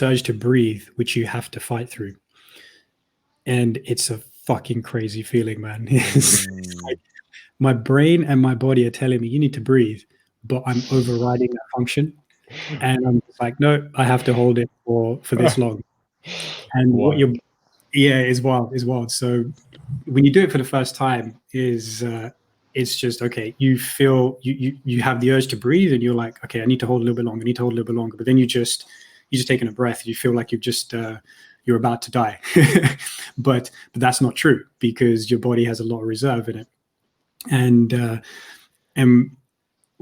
urge to breathe, which you have to fight through. And it's a fucking crazy feeling, man. It's like my brain and my body are telling me you need to breathe, but I'm overriding that function. And I'm just like, no, I have to hold it for this long. And it's wild. So when you do it for the first time, it's just okay. You feel you have the urge to breathe, and you're like, okay, I need to hold a little bit longer. But then you just taking a breath. You feel like you're about to die, but that's not true, because your body has a lot of reserve in it, and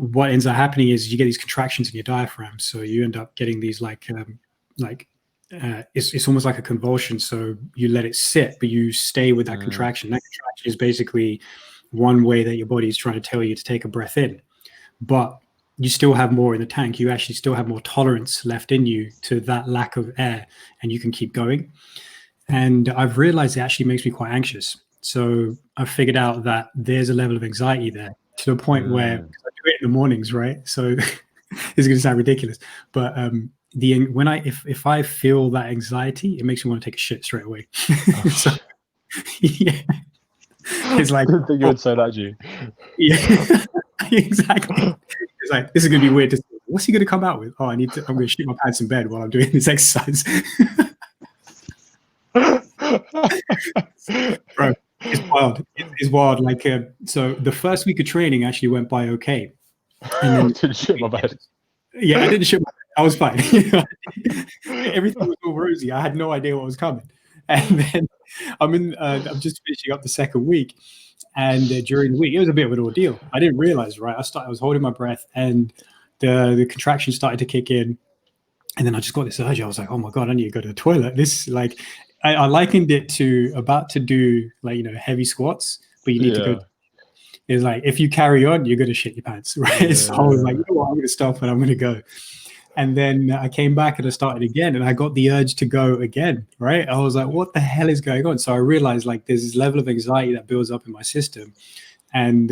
what ends up happening is you get these contractions in your diaphragm. So you end up getting these it's almost like a convulsion. So you let it sit, but you stay with that contraction. That contraction is basically one way that your body is trying to tell you to take a breath in, but you still have more in the tank. You actually still have more tolerance left in you to that lack of air, and you can keep going. And I've realized it actually makes me quite anxious. So I've figured out that there's a level of anxiety there, to the point where I do it in the mornings, right? So it's going to sound ridiculous, but if I feel that anxiety, it makes me want to take a shit straight away. So, yeah, it's like you would say that, G. Yeah, exactly. It's like, this is going to be weird. What's he going to come out with? Oh, I'm going to shit my pants in bed while I'm doing this exercise. Bro, it's wild. It's wild. Like, so the first week of training actually went by okay. And then didn't shit my bed. Yeah, I didn't shit my bed. I was fine. Everything was all rosy. I had no idea what was coming. And then I'm just finishing up the second week. And during the week, it was a bit of an ordeal. I didn't realize, right? I was holding my breath, and the contraction started to kick in. And then I just got this urge. I was like, oh my God, I need to go to the toilet. I likened it to about to do like, heavy squats, but you need to go. It's like, if you carry on, you're going to shit your pants, right? Yeah. So I was like, I'm going to stop and I'm going to go. And then I came back and I started again, and I got the urge to go again, right? I was like, what the hell is going on? So I realized like there's this level of anxiety that builds up in my system. And,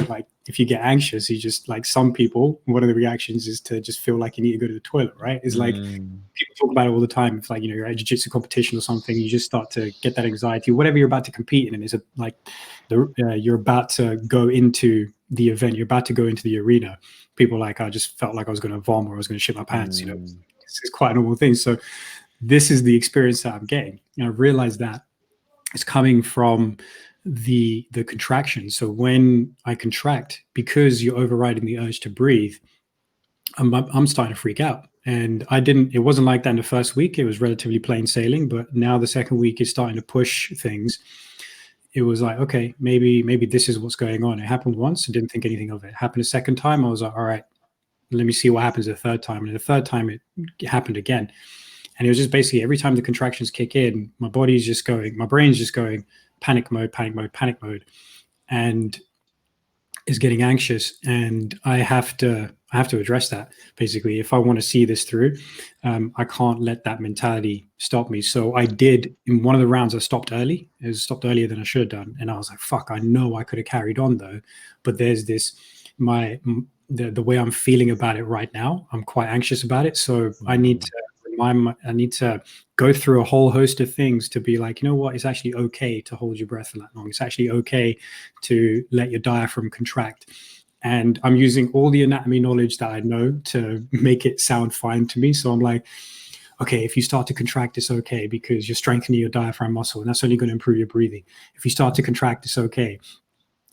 like if you get anxious, you just, like, some people, one of the reactions is to just feel like you need to go to the toilet, right? It's like people talk about it all the time. If like, you're at a jiu-jitsu competition or something, you just start to get that anxiety, whatever you're about to compete in. And it's you're about to go into the event, you're about to go into the arena. People like, I just felt like I was going to vomit or I was going to shit my pants, it's quite a normal thing. So this is the experience that I'm getting. And I realized that it's coming from the contraction. So when I contract, because you're overriding the urge to breathe, I'm starting to freak out. And it wasn't like that in the first week. It was relatively plain sailing, but now the second week is starting to push things. It was like, okay, maybe this is what's going on. It happened once, I didn't think anything of it. It happened a second time, I was like, all right, let me see what happens the third time. And the third time it happened again. And it was just basically every time the contractions kick in, my brain's just going panic mode, panic mode, panic mode, and is getting anxious. And I have to address that. Basically, if I want to see this through, I can't let that mentality stop me. So I did, in one of the rounds, I stopped early. It stopped earlier than I should have done. And I was like, fuck, I know I could have carried on though. But there's this, the way I'm feeling about it right now, I'm quite anxious about it. So I need to go through a whole host of things to be like, you know what, it's actually okay to hold your breath for that long. It's actually okay to let your diaphragm contract. And I'm using all the anatomy knowledge that I know to make it sound fine to me. So I'm like, okay, if you start to contract, it's okay because you're strengthening your diaphragm muscle, and that's only going to improve your breathing. If you start to contract, it's okay.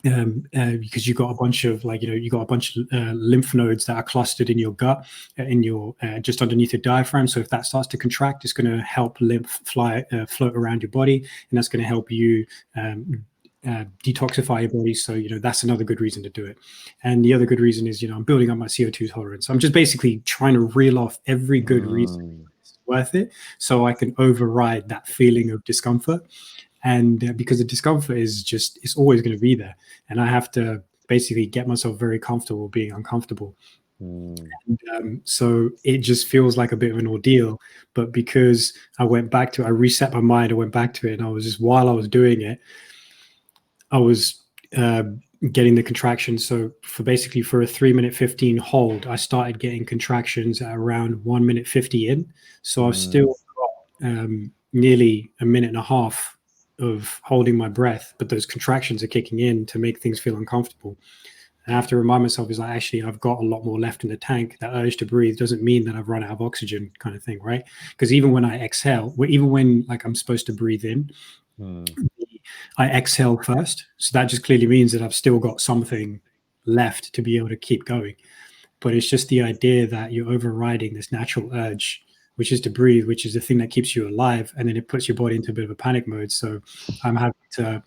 Because you got a bunch of lymph nodes that are clustered in your gut, in your just underneath your diaphragm. So if that starts to contract, it's going to help lymph float around your body, and that's going to help you detoxify your body. So that's another good reason to do it. And the other good reason is I'm building up my CO2 tolerance. I'm just basically trying to reel off every good reason it's worth it, so I can override that feeling of discomfort. And because the discomfort it's always going to be there, and I have to basically get myself very comfortable being uncomfortable. And, so it just feels like a bit of an ordeal. But because I reset my mind, I went back to it, and I was just, while I was doing it, I was getting the contractions. So for a 3-minute 15 hold, I started getting contractions at around 1 minute 50 in. So I've still got nearly a minute and a half of holding my breath, but those contractions are kicking in to make things feel uncomfortable. And I have to remind myself, is like, actually, I've got a lot more left in the tank. That urge to breathe doesn't mean that I've run out of oxygen, kind of thing, right? Because even when I exhale, even when like I'm supposed to breathe in, I exhale first. So that just clearly means that I've still got something left to be able to keep going. But it's just the idea that you're overriding this natural urge, which is to breathe, which is the thing that keeps you alive. And then it puts your body into a bit of a panic mode. So I'm having to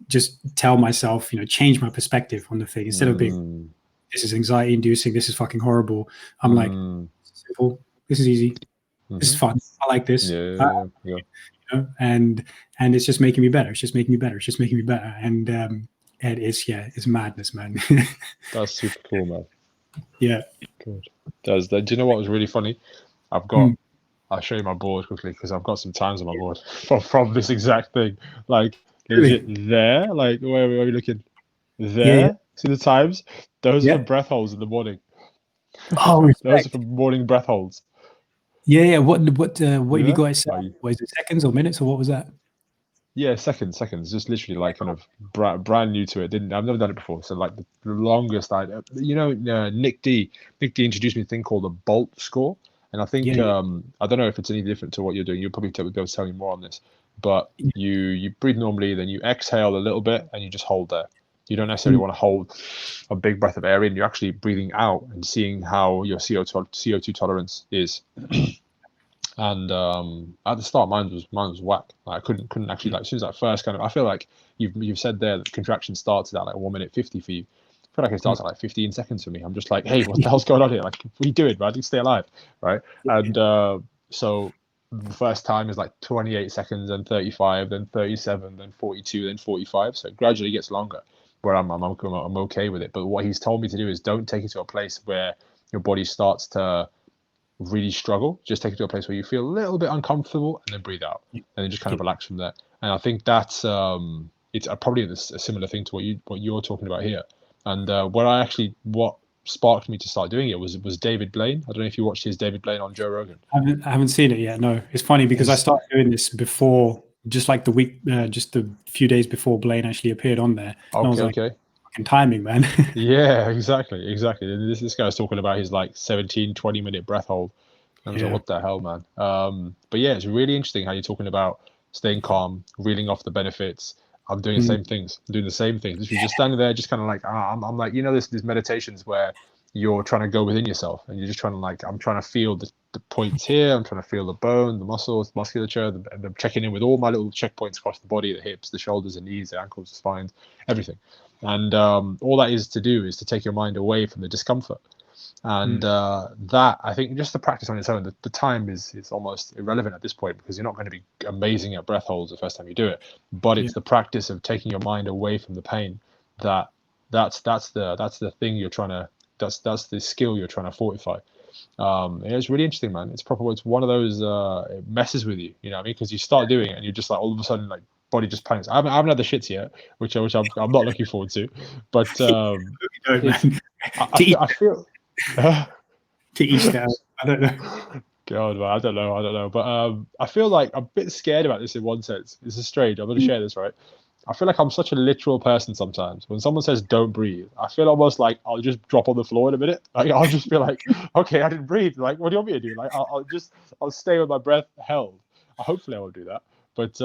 just tell myself, change my perspective on the thing. Instead of being, this is anxiety inducing, this is fucking horrible, I'm like, this is simple, this is easy, this is fun, I like this. And it's just making me better. It's just making me better. And it's madness, man. That's super cool, man. Yeah. Good. Do you know what was really funny? I'll show you my board quickly because I've got some times on my board from this exact thing. Like, legit there. Like, where are we looking? There. Yeah. See the times? Those are for breath holds in the morning. Oh, those are for morning breath holds. Yeah. What have you got? Was it seconds or minutes, or what was that? Yeah, seconds. Just literally like kind of brand new to it. I've never done it before. So like the longest Nick D introduced me to a thing called the Bolt score. And I think, I don't know if it's any different to what you're doing. You'll probably be able to tell me more on this. But you breathe normally, then you exhale a little bit, and you just hold there. You don't necessarily want to hold a big breath of air in. You're actually breathing out and seeing how your CO2 tolerance is. And at the start, mine was whack. Like, I couldn't actually, like, as soon as that first kind of, I feel like you've said there that the contraction started at like 1 minute 50 for you. I feel like it starts at like 15 seconds for me. I'm just like, hey, what the hell's going on here? Like, what are you doing, man? You stay alive, right? And so the first time is like 28 seconds, then 35, then 37, then 42, then 45. So it gradually gets longer. Where I'm okay with it. But what he's told me to do is don't take it to a place where your body starts to really struggle. Just take it to a place where you feel a little bit uncomfortable, and then breathe out, and then just kind of relax from there. And I think that's it's probably a similar thing to what you're talking about here. And what sparked me to start doing it was David Blaine. I don't know if you watched his David Blaine on Joe Rogan. I haven't seen it yet. No, it's funny because I started doing this before, just like the week, just a few days before Blaine actually appeared on there. And I was like, fucking timing, man. Yeah, exactly. This guy's talking about his like 17-20 minute breath hold. I was like, what the hell, man? But yeah, it's really interesting how you're talking about staying calm, reeling off the benefits. I'm doing the same things. I'm doing the same things. Literally just standing there, just kind of like, I'm like, there's meditations where you're trying to go within yourself, and you're just trying to like, I'm trying to feel the points here. I'm trying to feel the bone, the muscles, the musculature, and I'm checking in with all my little checkpoints across the body, the hips, the shoulders, the knees, the ankles, the spines, everything. And all that is to do is to take your mind away from the discomfort. And that, I think, just the practice on its own, the time is almost irrelevant at this point, because you're not going to be amazing at breath holds the first time you do it. But it's the practice of taking your mind away from the pain that's the thing you're trying to, that's the skill you're trying to fortify. It's really interesting, man. It's one of those it messes with you, you know what I mean? Because you start doing it and you're just like, all of a sudden, like, body just panics. I haven't had the shits yet, which I'm not looking forward to. But I feel to each their own. I don't know. God, man, I don't know. But I feel like I'm a bit scared about this in one sense. This is strange. I'm going to share this, right? I feel like I'm such a literal person sometimes. When someone says don't breathe, I feel almost like I'll just drop on the floor in a minute. Like, I'll just be like, okay, I didn't breathe. Like, what do you want me to do? Like, I'll stay with my breath held. Hopefully I won't do that. But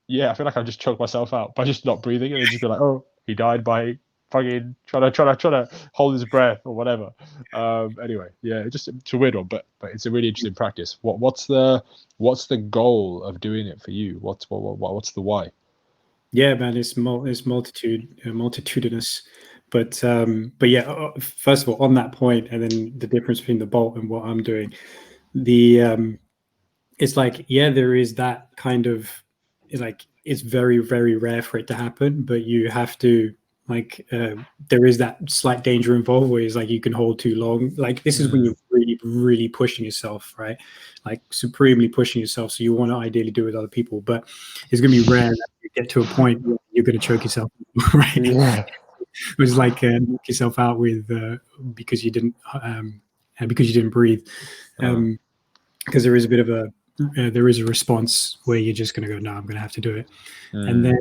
yeah, I feel like I'll just choke myself out by just not breathing, and then just be like, oh, he died by fucking trying to hold his breath or whatever. Anyway, yeah, it's a weird one, but it's a really interesting practice. What's the goal of doing it for you? What's the why? Yeah, man, it's multitudinous, but yeah. First of all, on that point, and then the difference between the bolt and what I'm doing, it's like, yeah, there is that kind of, like, it's very, very rare for it to happen, but you have to, like, there is that slight danger involved where it's like you can hold too long. Like, this is when you're really, really pushing yourself, right? Like, supremely pushing yourself. So you want to ideally do it with other people, but it's going to be rare that you get to a point where you're going to choke yourself, right? Yeah. It was like knock yourself out with because you didn't breathe, because there is a bit of a there is a response where you're just going to go, no, I'm going to have to do it, and then.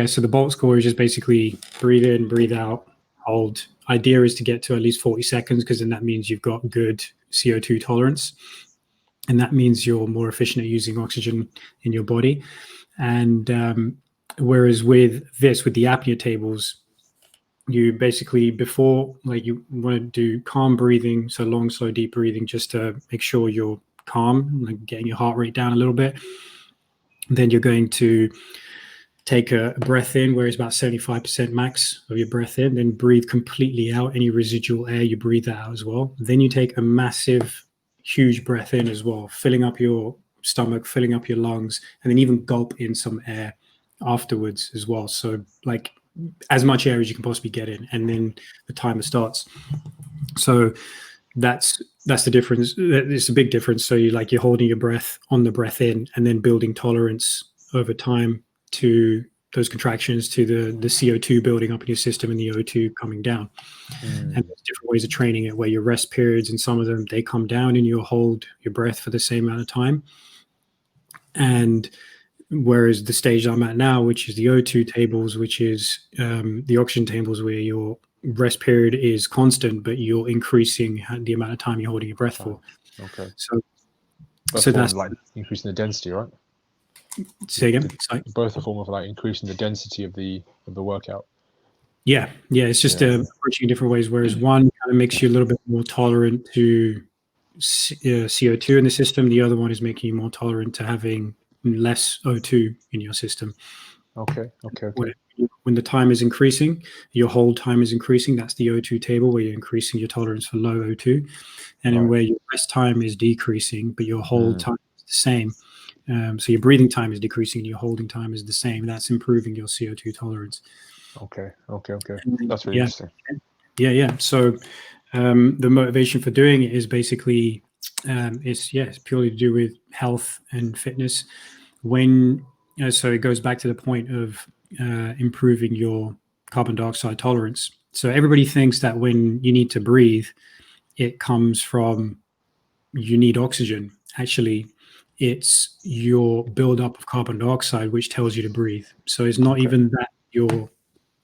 So the bolt score is just basically breathe in, breathe out, hold. Idea is to get to at least 40 seconds, because then that means you've got good CO2 tolerance, and that means you're more efficient at using oxygen in your body. And whereas with the apnea tables, you basically, before, like, you want to do calm breathing, so long, slow, deep breathing, just to make sure you're calm, like getting your heart rate down a little bit. Then you're going to take a breath in where it's about 75% max of your breath in, then breathe completely out. Any residual air, you breathe that out as well. Then you take a massive, huge breath in as well, filling up your stomach, filling up your lungs, and then even gulp in some air afterwards as well. So, like, as much air as you can possibly get in, and then the timer starts. So that's the difference. It's a big difference. So you're holding your breath on the breath in, and then building tolerance over time to those contractions, to the CO2 building up in your system and the O2 coming down. And there's different ways of training it, where your rest periods, and some of them, they come down and you'll hold your breath for the same amount of time. And whereas the stage I'm at now, which is the O2 tables, which is the oxygen tables, where your rest period is constant, but you're increasing the amount of time you're holding your breath for. Okay. So that's like increasing the density, right? Say again. Both a form of like increasing the density of the workout. Yeah. It's just approaching in different ways. Whereas one kind of makes you a little bit more tolerant to CO2 in the system. The other one is making you more tolerant to having less O2 in your system. Okay. when the time is increasing, your hold time is increasing. That's the O2 table where you're increasing your tolerance for low O2. And then where your rest time is decreasing, but your hold time is the same. So your breathing time is decreasing and your holding time is the same. That's improving your CO2 tolerance. Okay. That's really interesting. Yeah. So the motivation for doing it is basically, it's purely to do with health and fitness. So it goes back to the point of improving your carbon dioxide tolerance. So everybody thinks that when you need to breathe, it comes from you need oxygen. Actually, it's your buildup of carbon dioxide which tells you to breathe. So it's not even that your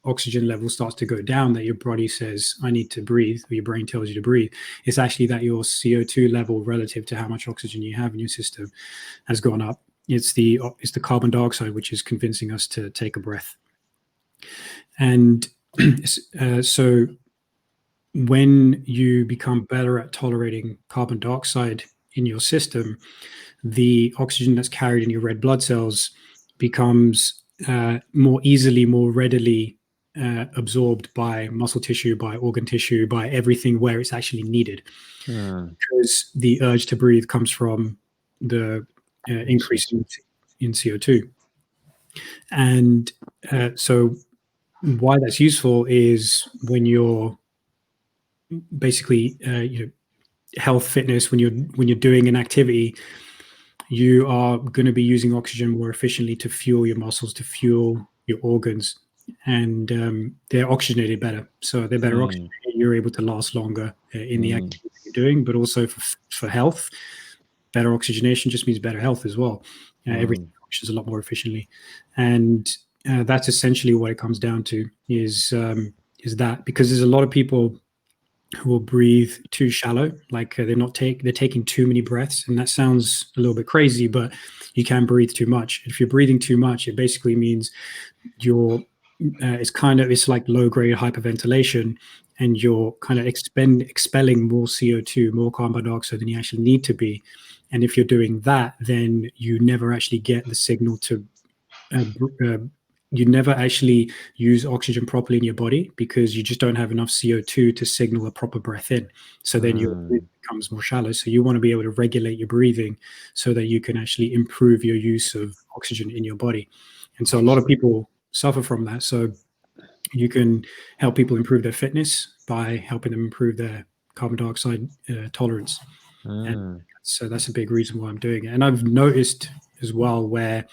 oxygen level starts to go down that your body says, I need to breathe, or your brain tells you to breathe. It's actually that your CO2 level relative to how much oxygen you have in your system has gone up. It's the carbon dioxide which is convincing us to take a breath. And so when you become better at tolerating carbon dioxide in your system, the oxygen that's carried in your red blood cells becomes more readily absorbed by muscle tissue, by organ tissue, by everything where it's actually needed. Because the urge to breathe comes from the increase in CO2. And so why that's useful is when you're basically health, fitness, when you're doing an activity, you are going to be using oxygen more efficiently to fuel your muscles, to fuel your organs, and they're oxygenated better. So they're better oxygenated. You're able to last longer in the activity you're doing, but also for health, better oxygenation just means better health as well. Everything functions a lot more efficiently, and that's essentially what it comes down to. Is that because there's a lot of people who will breathe too shallow, like they're taking too many breaths, and that sounds a little bit crazy, but you can breathe too much. If you're breathing too much, it basically means it's like low grade hyperventilation, and you're kind of expelling more CO2, more carbon dioxide than you actually need to be. And if you're doing that, then you never actually get the signal to you never actually use oxygen properly in your body because you just don't have enough CO2 to signal a proper breath in. So then your breathing becomes more shallow. So you want to be able to regulate your breathing so that you can actually improve your use of oxygen in your body. And so a lot of people suffer from that. So you can help people improve their fitness by helping them improve their carbon dioxide tolerance. And so that's a big reason why I'm doing it. And I've noticed as well where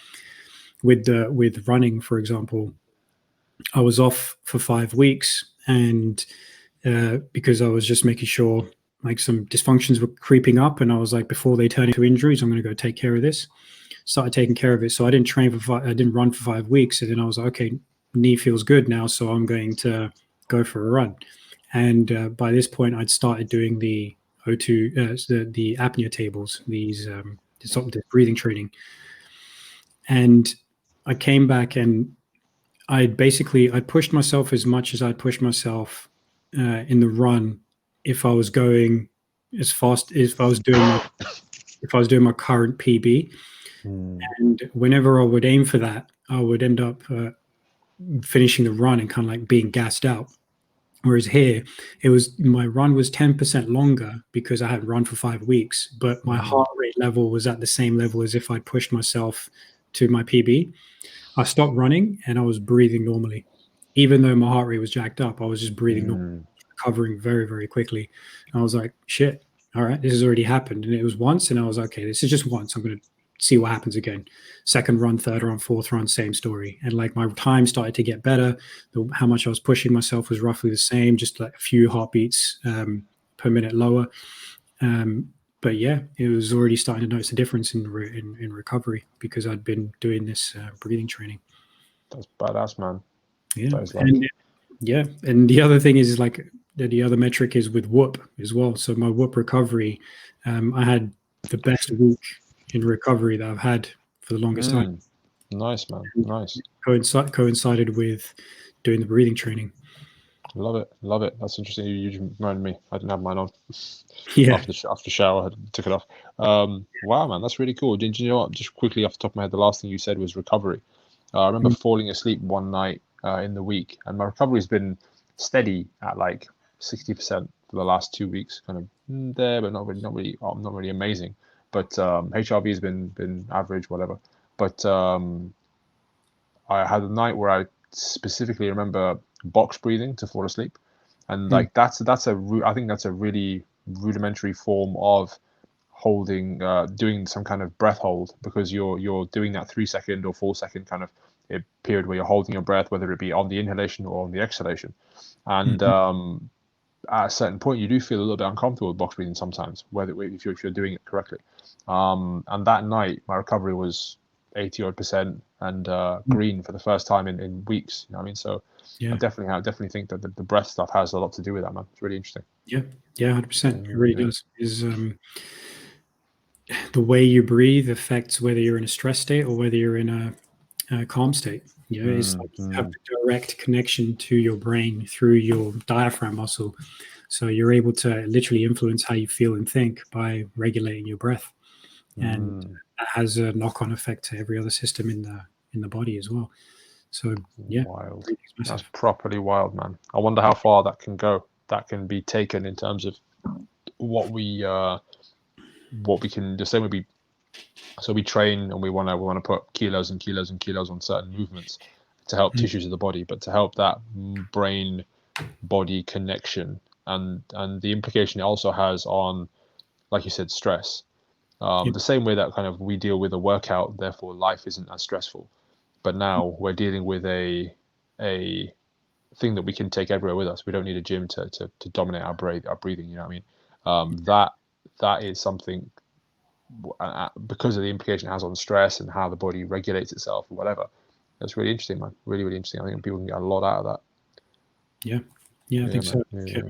with running, for example, I was off for 5 weeks, and because I was just making sure like some dysfunctions were creeping up, and I was like, before they turn into injuries, I'm going to go take care of this. Started taking care of it, so I didn't run for 5 weeks, and then I was like, okay, knee feels good now, so I'm going to go for a run. And by this point, I'd started doing the O2, the apnea tables, these the breathing training, and I came back and I pushed myself as much as I'd pushed myself in the run if I was going as fast, if I was doing my current PB. And whenever I would aim for that, I would end up finishing the run and kind of like being gassed out. Whereas here, my run was 10% longer because I hadn't run for 5 weeks, but my heart rate level was at the same level as if I pushed myself to my PB. I stopped running and I was breathing normally. Even though my heart rate was jacked up, I was just breathing normally, recovering very, very quickly. And I was like, shit, all right, this has already happened. And it was once, and I was okay, this is just once. I'm going to see what happens again. Second run, third run, fourth run, same story. And like my time started to get better. How much I was pushing myself was roughly the same, just like a few heartbeats per minute lower. But yeah, it was already starting to notice a difference in recovery because I'd been doing this breathing training. That's badass, man. Yeah, and the other thing is like the other metric is with whoop as well. So my whoop recovery, I had the best week in recovery that I've had for the longest time. Nice, man. Nice. Coincided with doing the breathing training. Love it. That's interesting. You reminded me. I didn't have mine on. Yeah. After the shower, I took it off. Wow, man, that's really cool. Did you know what? Just quickly off the top of my head, the last thing you said was recovery. I remember falling asleep one night in the week, and my recovery has been steady at like 60% for the last 2 weeks, kind of there, but not really amazing. But HRV has been average, whatever. But I had a night where I specifically remember box breathing to fall asleep, and like I think that's a really rudimentary form of holding, doing some kind of breath hold, because you're doing that 3 second or 4 second kind of period where you're holding your breath, whether it be on the inhalation or on the exhalation, and at a certain point you do feel a little bit uncomfortable with box breathing sometimes, whether if you're doing it correctly. And that night my recovery was 80% and green for the first time in weeks. You know what I mean? So I definitely think that the breath stuff has a lot to do with that, man. It's really interesting. Yeah, 100%. It really does. Is the way you breathe affects whether you're in a stress state or whether you're in a calm state. You know, it's like you have a direct connection to your brain through your diaphragm muscle. So you're able to literally influence how you feel and think by regulating your breath. And that has a knock-on effect to every other system in the body as well. So yeah, wild. That's properly wild, man. I wonder how far that can go. That can be taken in terms of what we can. The same would be. So we train and we want to put kilos and kilos and kilos on certain movements to help tissues of the body, but to help that brain body connection and the implication it also has on, like you said, stress. The same way that kind of we deal with a workout, therefore life isn't as stressful. But now we're dealing with a thing that we can take everywhere with us. We don't need a gym to dominate our breathing. You know what I mean? That is something, because of the implication it has on stress and how the body regulates itself or whatever. That's really interesting, man. Really, really interesting. I think people can get a lot out of that. Yeah, I think so. Yeah.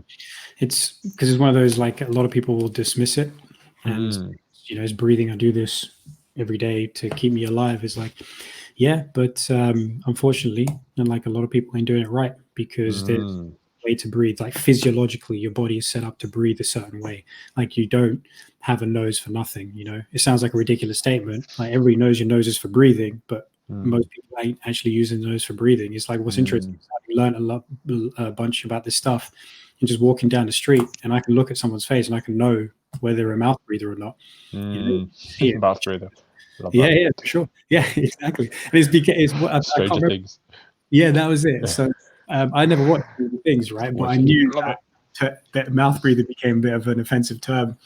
It's because it's one of those, like, a lot of people will dismiss it, and it's breathing. I do this every day to keep me alive. It's like, yeah, but unfortunately, and like a lot of people ain't doing it right, because there's a way to breathe. Like physiologically, your body is set up to breathe a certain way. Like you don't have a nose for nothing. You know, it sounds like a ridiculous statement. Like everybody knows your nose is for breathing, but most people ain't actually using the nose for breathing. It's like, what's interesting is having learned a bunch about this stuff and just walking down the street, and I can look at someone's face and I can know whether they're a mouth breather or not. Mouth breather. Yeah, for sure. Yeah, exactly. And it's because Stranger Things. Yeah, that was it. So I never watched Stranger Things, right? But I knew that mouth breather became a bit of an offensive term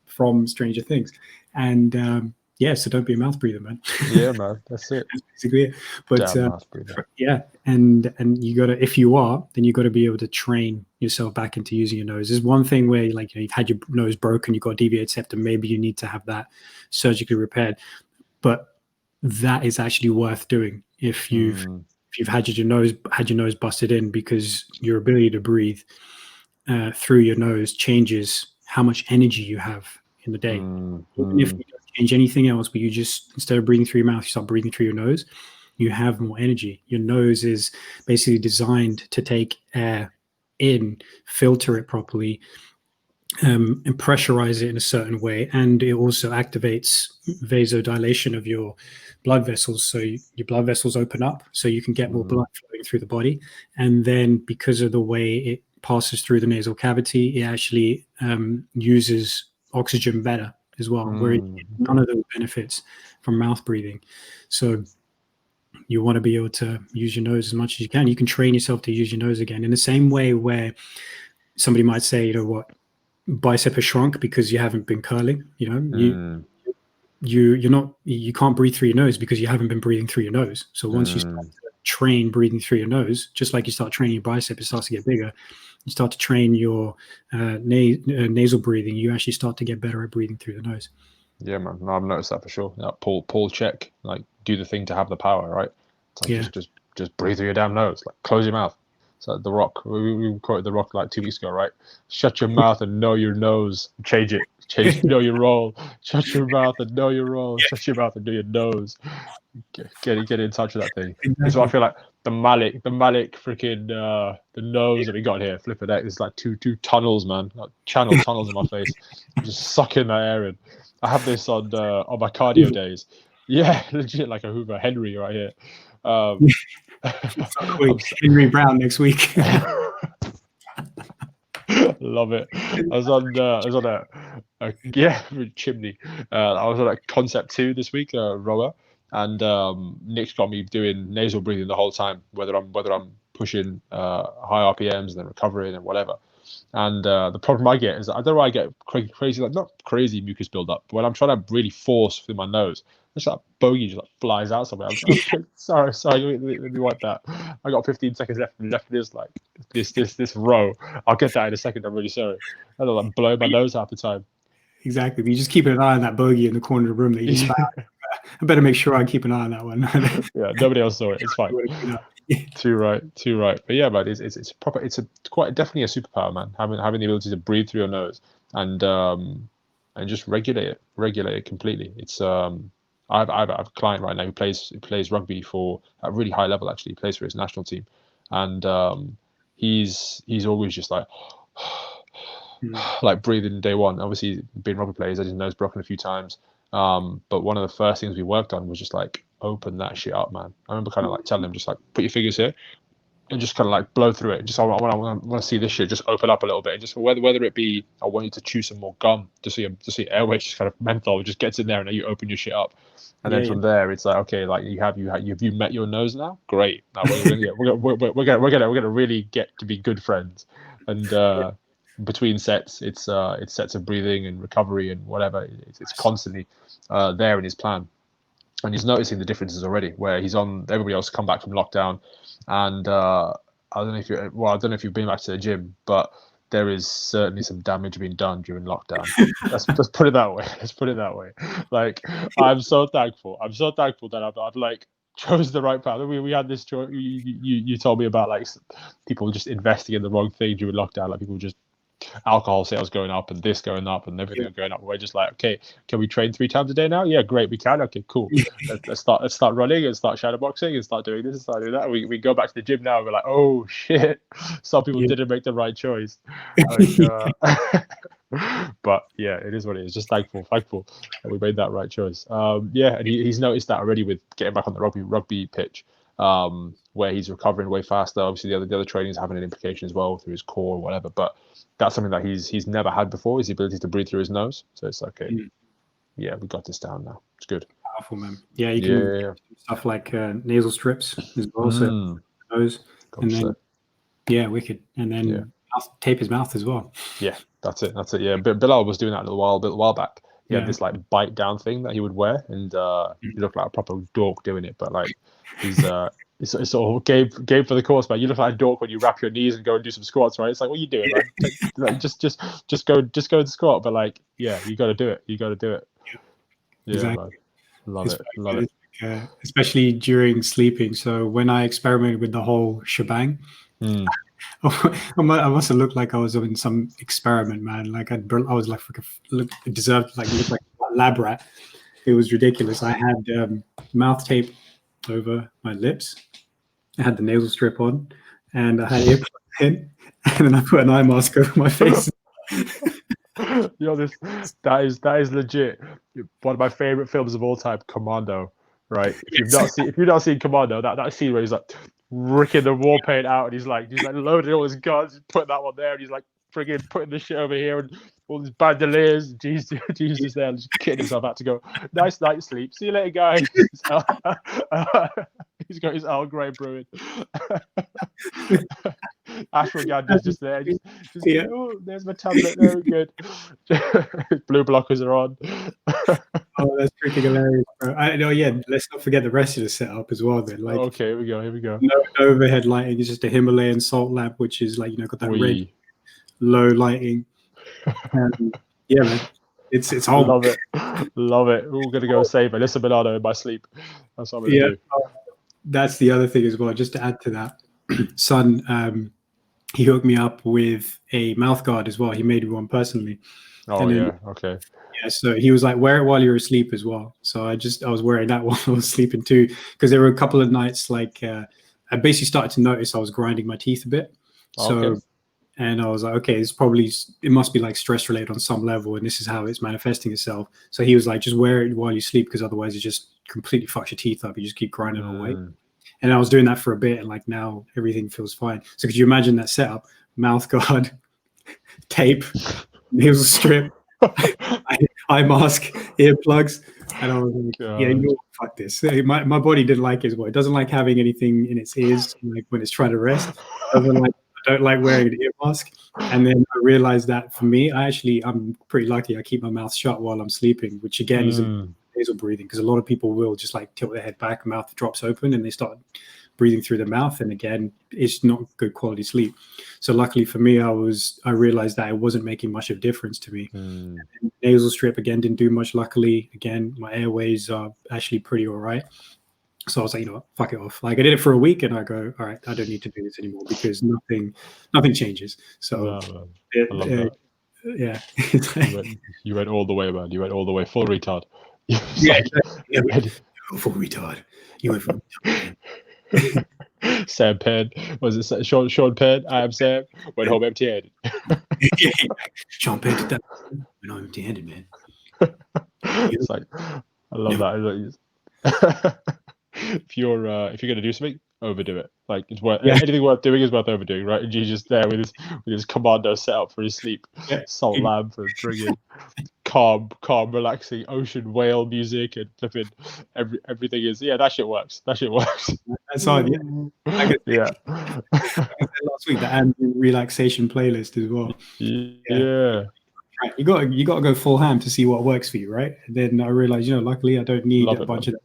from Stranger Things. And so don't be a mouth breather, man. Yeah, man, that's it. That's basically it. But mouth breather. and you got to, if you are, then you got to be able to train yourself back into using your nose. There's one thing where you've had your nose broken, you've got a deviated septum, maybe you need to have that surgically repaired, but that is actually worth doing if you've had your nose busted in, because your ability to breathe through your nose changes how much energy you have in the day. Even if you don't change anything else, but you just, instead of breathing through your mouth, you start breathing through your nose, you have more energy. Your nose is basically designed to take air in, filter it properly, and pressurize it in a certain way. And it also activates vasodilation of your blood vessels. So your blood vessels open up so you can get more blood flowing through the body. And then because of the way it passes through the nasal cavity, it actually uses oxygen better as well, where none of those benefits from mouth breathing. So you want to be able to use your nose as much as you can. You can train yourself to use your nose again in the same way where somebody might say, bicep has shrunk because you haven't been curling. You can't breathe through your nose because you haven't been breathing through your nose. So once you start to train breathing through your nose, just like you start training your bicep, it starts to get bigger. You start to train your nasal breathing, you actually start to get better at breathing through the nose. Yeah, man. No, I've noticed that for sure. Pull check, like do the thing to have the power, right? It's like just breathe through your damn nose, like close your mouth. So The Rock, we quoted The Rock like 2 weeks ago, right? Shut your mouth and know your nose. Change know your role. Shut your mouth and know your role. Shut your mouth and know your nose. Get in touch with that thing. Exactly. That's why I feel like the Malik freaking the nose that we got here, flipping out. It's like two tunnels, man. Like tunnels in my face. I'm just sucking that air in. I have this on my cardio days. Yeah, legit like a Hoover Henry right here. Henry Brown next week. Love it. I was on a chimney. I was on a Concept 2 this week, rower, and Nick's got me doing nasal breathing the whole time, whether I'm pushing high RPMs and then recovering and whatever. And the problem I get is I don't know why I get crazy, like not crazy mucus buildup, but when I'm trying to really force through my nose, it's like bogey just like flies out somewhere. Sorry, let me wipe that. I got 15 seconds left of this like this row. I'll get that in a second. I'm really sorry. I don't like blow my nose half the time. Exactly. You just keep an eye on that bogey in the corner of the room that you just found. I better make sure I keep an eye on that one. Yeah, nobody else saw it. It's fine. Too right. But yeah, but it's proper. It's definitely a superpower, man. Having the ability to breathe through your nose and just regulate it completely. It's I have a client right now who plays rugby for at a really high level. Actually, he plays for his national team, and he's always just like like breathing day one. Obviously, being rugby player, he's had his nose broken a few times. But one of the first things we worked on was just like open that shit up, man. I remember kind of like telling him just like put your fingers here and just kind of like blow through it. Just I want to see this shit just open up a little bit. And just whether it be I want you to chew some more gum just so your airway just kind of menthol just gets in there and then you open your shit up. And then from there it's like, okay, like have you met your nose now? Great. Now we're gonna really get to be good friends. And between sets, it's sets of breathing and recovery and whatever. It's constantly there in his plan, and he's noticing the differences already. Where he's on, everybody else come back from lockdown, and I don't know if you've been back to the gym, but there is certainly some damage being done during lockdown. Let's put it that way. Like I'm so thankful that I've like chose the right path. We had this choice. You told me about like people just investing in the wrong thing during lockdown, like people just alcohol sales going up and this going up and everything going up. We're just like, okay, can we train 3 times a day now? Yeah, great, we can. Okay, cool. Let's start running and start shadowboxing and start doing this and start doing that. We go back to the gym now and we're like, oh shit, some people didn't make the right choice. But yeah, it is what it is. Just thankful that we made that right choice. And he's noticed that already with getting back on the rugby pitch. Where he's recovering way faster. Obviously, the other training is having an implication as well through his core or whatever. But that's something that he's never had before, is the ability to breathe through his nose. So it's like, okay, yeah, we got this down now. It's good. Powerful, man. Yeah, you can do stuff like nasal strips as well. So nose, and then wicked, and then tape his mouth as well. Yeah, that's it. Yeah, Bilal was doing that a while back. He had this like bite down thing that he would wear, and he looked like a proper dork doing it. But like he's it's sort of game for the course, man. You look like a dork when you wrap your knees and go and do some squats, right? It's like, what are you doing, man? Like, just go and squat. But like, yeah, you got to do it. Yeah, exactly. Man. Love it. Especially during sleeping. So when I experimented with the whole shebang, I must have looked like I was in some experiment, man. Like I was like looked like a lab rat. It was ridiculous. I had mouth tape over my lips. I had the nasal strip on, and I had earplugs in, and then I put an eye mask over my face. That is legit. One of my favorite films of all time, Commando. Right? If you've not seen Commando, that scene where he's like ricking the war paint out, and he's like loading all his guns, putting that one there, and he's like friggin' putting this shit over here, and all these bandoliers. Jesus there, and just kidding himself out to go. Nice night's sleep. See you later, guys. He's got his Earl Grey brewing. Ashwagandha's just there. Oh, there's my tablet. Very good. Blue blockers are on. Oh, that's freaking hilarious, bro. Let's not forget the rest of the setup as well. Then, like, okay, here we go. No overhead lighting. It's just a Himalayan salt lamp, which is like got that red low lighting. Yeah, man. It's home. Love it. We're gonna go save Alyssa Milano in my sleep. That's what I'm gonna do. That's the other thing as well. Just to add to that, son, he hooked me up with a mouth guard as well. He made me one personally. Oh, okay. Yeah, so he was like, wear it while you're asleep as well. So I was wearing that while I was sleeping too, because there were a couple of nights like I basically started to notice I was grinding my teeth a bit. And I was like, okay, it must be like stress related on some level, and this is how it's manifesting itself. So he was like, just wear it while you sleep, because otherwise it just completely fucks your teeth up. You just keep grinding away. And I was doing that for a bit, and like now everything feels fine. So could you imagine that setup? Mouth guard, tape, nasal strip, eye mask, earplugs, and I was like, yeah, you know what, fuck this. My body didn't like it as well. It doesn't like having anything in its ears like when it's trying to rest. I don't like wearing an ear mask. And then I realized that for me, I'm pretty lucky. I keep my mouth shut while I'm sleeping, which again is nasal breathing, because a lot of people will just like tilt their head back, mouth drops open, and they start breathing through the mouth, and again, it's not good quality sleep. So luckily for me, I realized that it wasn't making much of a difference to me. Nasal strip again didn't do much. Luckily, again, my airways are actually pretty all right. So I was like, you know what, fuck it off. Like I did it for a week, and I go, all right, I don't need to do this anymore, because nothing changes. So I love that. Yeah. You went all the way, man. You went all the way, full retard. Yeah, exactly. Full retard. You went full retard. Sam Penn, was it Sean Penn? I am Sam. Went home empty-handed. Sean Penn did that. Went home empty-handed, man. It's like, I love that. If you're gonna do something, overdo it. Like it's worth anything worth doing is worth overdoing, right? And you're just there with his commando set up for his sleep, salt lamp and friggin' calm, relaxing ocean whale music and flipping everything is that shit works. That's all. Yeah. Last week, the ambient relaxation playlist as well. Yeah. You got to go full ham to see what works for you, right? And then I realized, luckily I don't need a bunch of that.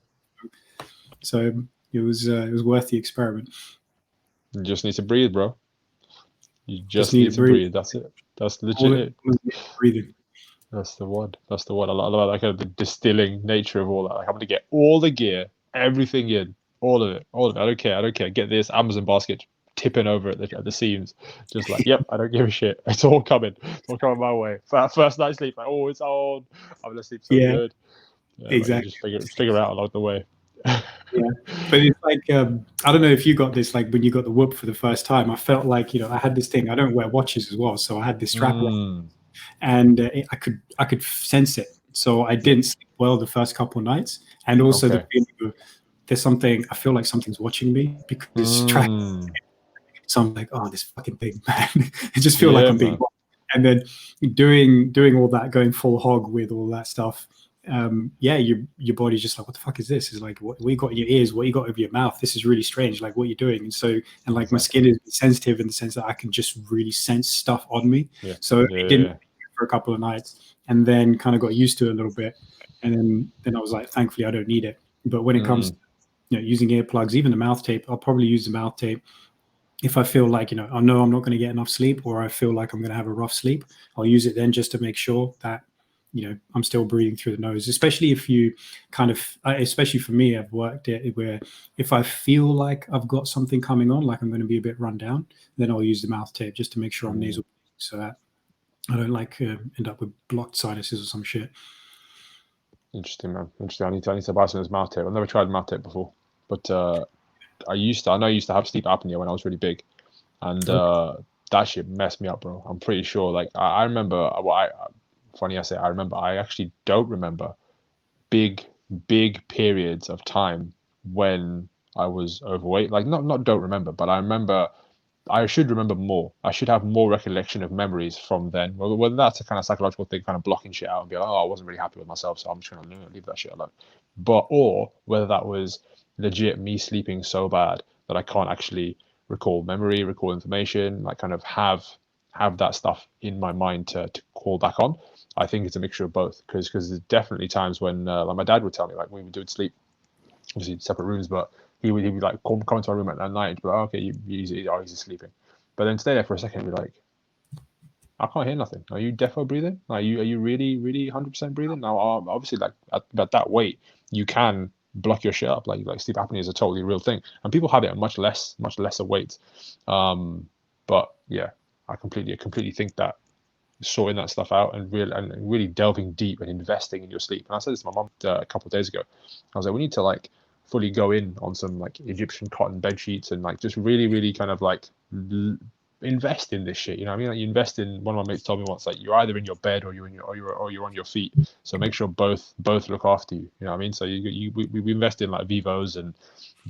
So it was worth the experiment. You just need to breathe, bro. You just need to breathe. That's it. That's legit. Breathing. That's the one. I love that kind of the distilling nature of all that. Like I'm gonna get all the gear, everything in, all of it. I don't care. Get this Amazon basket tipping over at the seams. Just like, yep, I don't give a shit. It's all coming. It's all coming my way. First night's sleep, like, oh, it's on. I'm gonna sleep so good. Yeah, exactly. Just figure out along the way. Yeah, but it's like I don't know if you got this, like when you got the whoop for the first time. I felt like I had this thing. I don't wear watches as well, so I had this strap on, and I could sense it. So I didn't sleep well the first couple of nights, and also the feeling of there's something. I feel like something's watching me because it's tracking. So I'm like, oh, this fucking thing, man. I just feel like I'm being watched. And then doing all that, going full hog with all that stuff. Your body's just like, what the fuck is this? It's like, what you got in your ears, what you got over your mouth. This is really strange. Like, what you're doing. And like my skin is sensitive in the sense that I can just really sense stuff on me. So it didn't for a couple of nights, and then kind of got used to it a little bit. And then I was like, thankfully, I don't need it. But when it comes to using earplugs, even the mouth tape, I'll probably use the mouth tape if I feel like, I know I'm not going to get enough sleep, or I feel like I'm going to have a rough sleep. I'll use it then just to make sure that I'm still breathing through the nose, especially if you especially for me, I've worked it where if I feel like I've got something coming on, like I'm going to be a bit run down, then I'll use the mouth tape just to make sure I'm nasal, so that I don't end up with blocked sinuses or some shit. Interesting, man. Interesting. I need to buy some of this mouth tape. I've never tried mouth tape before, but I used to have sleep apnea when I was really big, and that shit messed me up, bro. I'm pretty sure. Like I remember funny I say I remember. I actually don't remember big periods of time when I was overweight. Like not don't remember, but I remember. I should remember more. I should have more recollection of memories from then. Well, whether that's a kind of psychological thing, kind of blocking shit out and be like, oh, I wasn't really happy with myself, so I'm just gonna leave that shit alone. Or whether that was legit me sleeping so bad that I can't actually recall information, like kind of have that stuff in my mind to call back on. I think it's a mixture of both, because there's definitely times when like my dad would tell me, like when we would sleep, obviously separate rooms, but he would like come into our room at night, but okay, he's sleeping. But then stay there for a second and be like, I can't hear nothing. Are you defo breathing? Are you really 100% breathing? Now, obviously, like at that weight, you can block your shit up. Like sleep apnea is a totally real thing, and people have it at much lesser weights. But yeah, I completely think that sorting that stuff out and really delving deep and investing in your sleep. And I said this to my mom a couple of days ago. I was like, we need to like fully go in on some like Egyptian cotton bed sheets and like just really kind of like invest in this shit. You know what I mean? Like you invest in. One of my mates told me once, like you're either in your bed or you're on your feet. So make sure both look after you. You know what I mean? So we invest in like Vivos and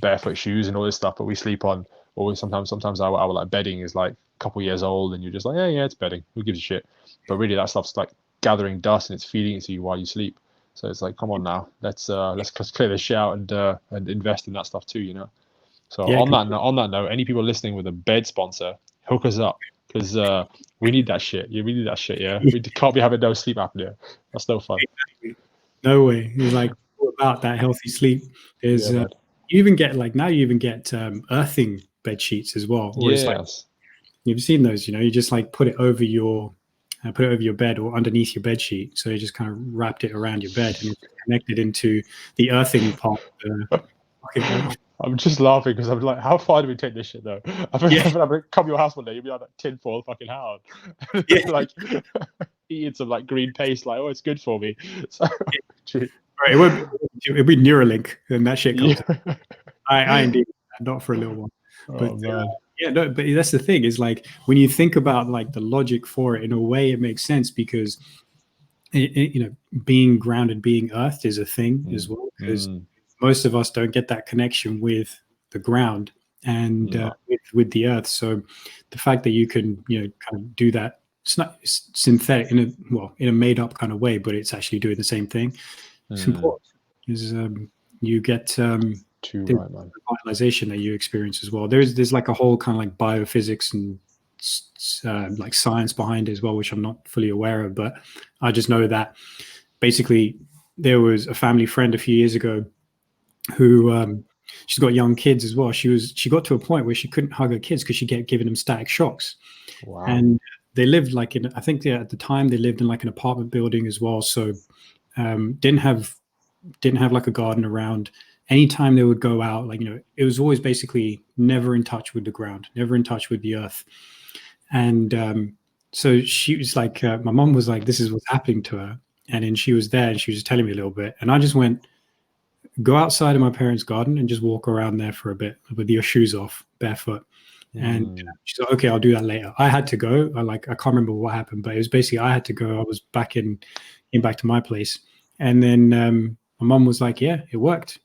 barefoot shoes and all this stuff, but we sleep on. Or sometimes our like bedding is like a couple years old, and you're just like, yeah, it's bedding. Who gives a shit? But really, that stuff's like gathering dust and it's feeding it to you while you sleep. So it's like, come on now, let's clear this shit out and invest in that stuff too, you know. So on that note, any people listening with a bed sponsor, hook us up, because we need that shit. Yeah, we need that shit. Yeah, we can't be having no sleep apnea. That's no fun. Exactly. No way. It's like all about that healthy sleep. There's you even get earthing bed sheets as well. Or it's like, you've seen those, you know, you just like put it over your bed or underneath your bed sheet. So you just kind of wrapped it around your bed and it's connected into the earthing part. I'm just laughing because I'm like, how far do we take this shit though? I think I'm gonna come to your house one day, you'll be like that tinfoil fucking hound. Like eating some like green paste, like, oh, it's good for me. So, right, it'll be Neuralink and that shit comes. I indeed not for a little while. But but that's the thing, is like when you think about like the logic for it, in a way it makes sense, because you know, being grounded, being earthed is a thing as well, because most of us don't get that connection with the ground and with the earth. So the fact that you can, you know, kind of do that, it's not synthetic in a made up kind of way, but it's actually doing the same thing. It's important, because you get vitalization that you experience as well. There's like a whole kind of like biophysics and like science behind it as well, which I'm not fully aware of, but I just know that basically there was a family friend a few years ago who she's got young kids as well. She got to a point where she couldn't hug her kids because she kept giving them static shocks. Wow. And they lived like at the time they lived in like an apartment building as well, so didn't have like a garden around. Anytime they would go out, like, you know, it was always basically never in touch with the ground, never in touch with the earth. And so she was like, my mom was like, this is what's happening to her. And then she was there and she was just telling me a little bit. And I just went, go outside of my parents' garden and just walk around there for a bit with your shoes off, barefoot. And she's like, okay, I'll do that later. I had to go. I can't remember what happened, but it was basically I had to go. I was back back to my place. And then my mom was like, yeah, it worked.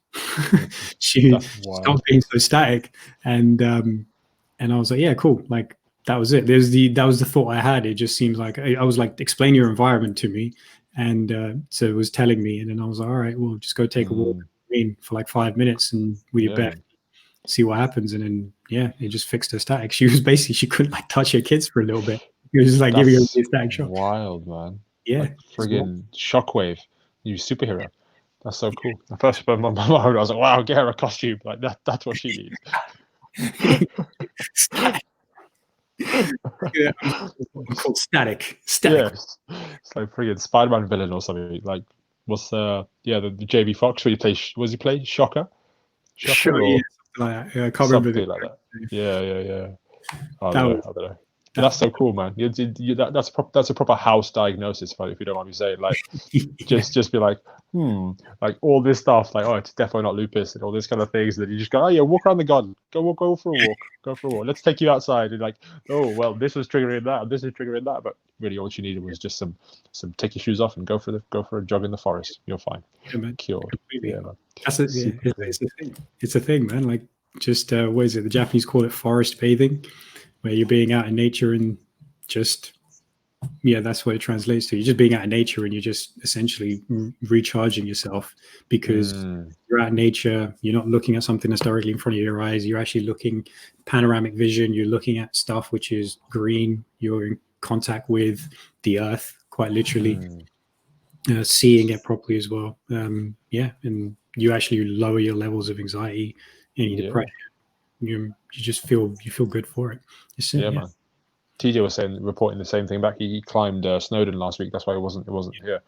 She stopped being so static. And I was like, yeah, cool. Like, that was it. That was the thought I had. It just seems like I was like, explain your environment to me. And so it was telling me. And then I was like, all right, well, just go take a walk for like 5 minutes and with your bed, see what happens. And then, it just fixed her static. She was basically, she couldn't like touch her kids for a little bit. It was just like giving her a static shock. Wild, man. Yeah. Like friggin' Shockwave. You superhero. That's so cool. The first my mom, I was like, wow, get her a costume. Like that's what she needs. Yeah, called static. Yeah, it's like friggin' Spider-Man villain or something. Like, what's the JB Fox where you play? Was he play Shocker? Sure, yeah, something like that. Yeah, I can't remember like that. Yeah. I don't know. That's so cool, man. That's a proper house diagnosis, if you don't mind me saying. Like, just be like, like all this stuff, like, oh, it's definitely not lupus and all this kind of things. And then you just go, oh yeah, walk around the garden, go for a walk, Let's take you outside. And like, oh well, this was triggering that, and this is triggering that. But really, all you needed was just some take your shoes off and go for a jog in the forest. You're fine. Yeah, man. Cured. Yeah, man. It's a thing. It's a thing, man. Like, just what is it? The Japanese call it forest bathing, where you're being out in nature and just, that's what it translates to. You're just being out in nature and you're just essentially recharging yourself, because you're out in nature. You're not looking at something that's directly in front of your eyes. You're actually looking panoramic vision. You're looking at stuff which is green. You're in contact with the earth, quite literally, seeing it properly as well. And you actually lower your levels of anxiety and your depression. You just feel good for it. Man. TJ was reporting the same thing back. He climbed Snowdon last week. That's why it wasn't here.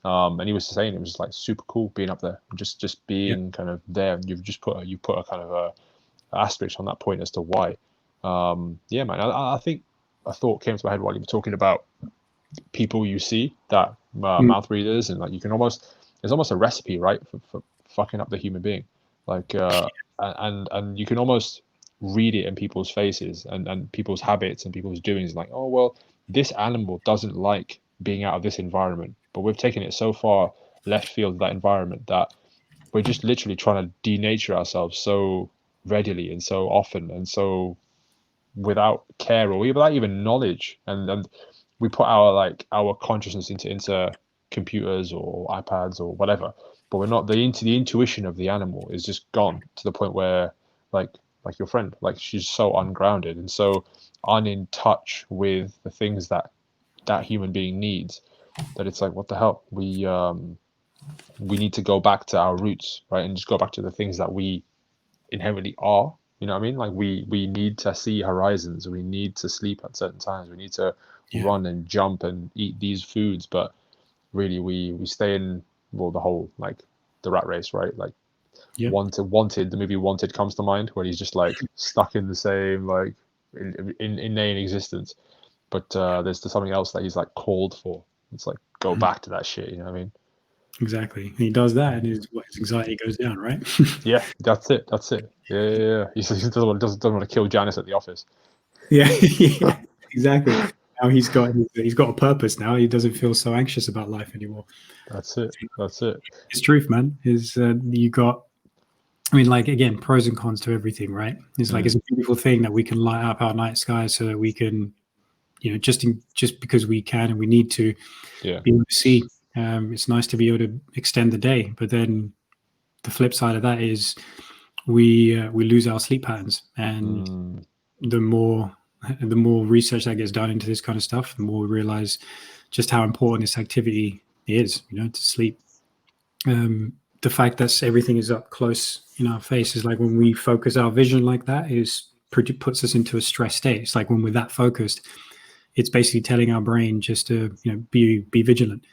And he was saying it was like super cool being up there, just being kind of there. You've just put a kind of a asterisk on that point as to why. Man. I think a thought came to my head while you were talking about people you see that mouth breathers, and like there's almost a recipe, right, for fucking up the human being, like and you can almost read it in people's faces and people's habits and people's doings. Like, oh well, this animal doesn't like being out of this environment, but we've taken it so far left field of that environment that we're just literally trying to denature ourselves so readily and so often and so without care or without even knowledge, and we put our consciousness into computers or iPads or whatever, but we're not the intuition of the animal is just gone to the point where like your friend, like she's so ungrounded and so in touch with the things that human being needs, that it's like, what the hell, we need to go back to our roots, right, and just go back to the things that we inherently are. You know what I mean? Like we need to see horizons. We need to sleep at certain times. We need to run and jump and eat these foods. But really, we stay in, well, the whole, like, the rat race, right? Like, Wanted, the movie Wanted comes to mind, where he's just like stuck in the same, like, inane existence. But there's something else that he's like called for. It's like, go back to that shit. You know what I mean? Exactly. He does that, and his anxiety goes down, right? Yeah, that's it. Yeah. He doesn't want to kill Janice at the office. Yeah, exactly. Now he's got a purpose. Now he doesn't feel so anxious about life anymore. That's it. It's truth, man. You got, I mean, like, again, pros and cons to everything, right? It's like, it's a beautiful thing that we can light up our night sky so that we can, just because we can and we need to be able to see. It's nice to be able to extend the day, but then the flip side of that is we lose our sleep patterns, and the more research that gets done into this kind of stuff, the more we realize just how important this activity is, to sleep. The fact that everything is up close in our face is like, when we focus our vision like that, puts us into a stress state. It's like, when we're that focused, it's basically telling our brain just to be vigilant.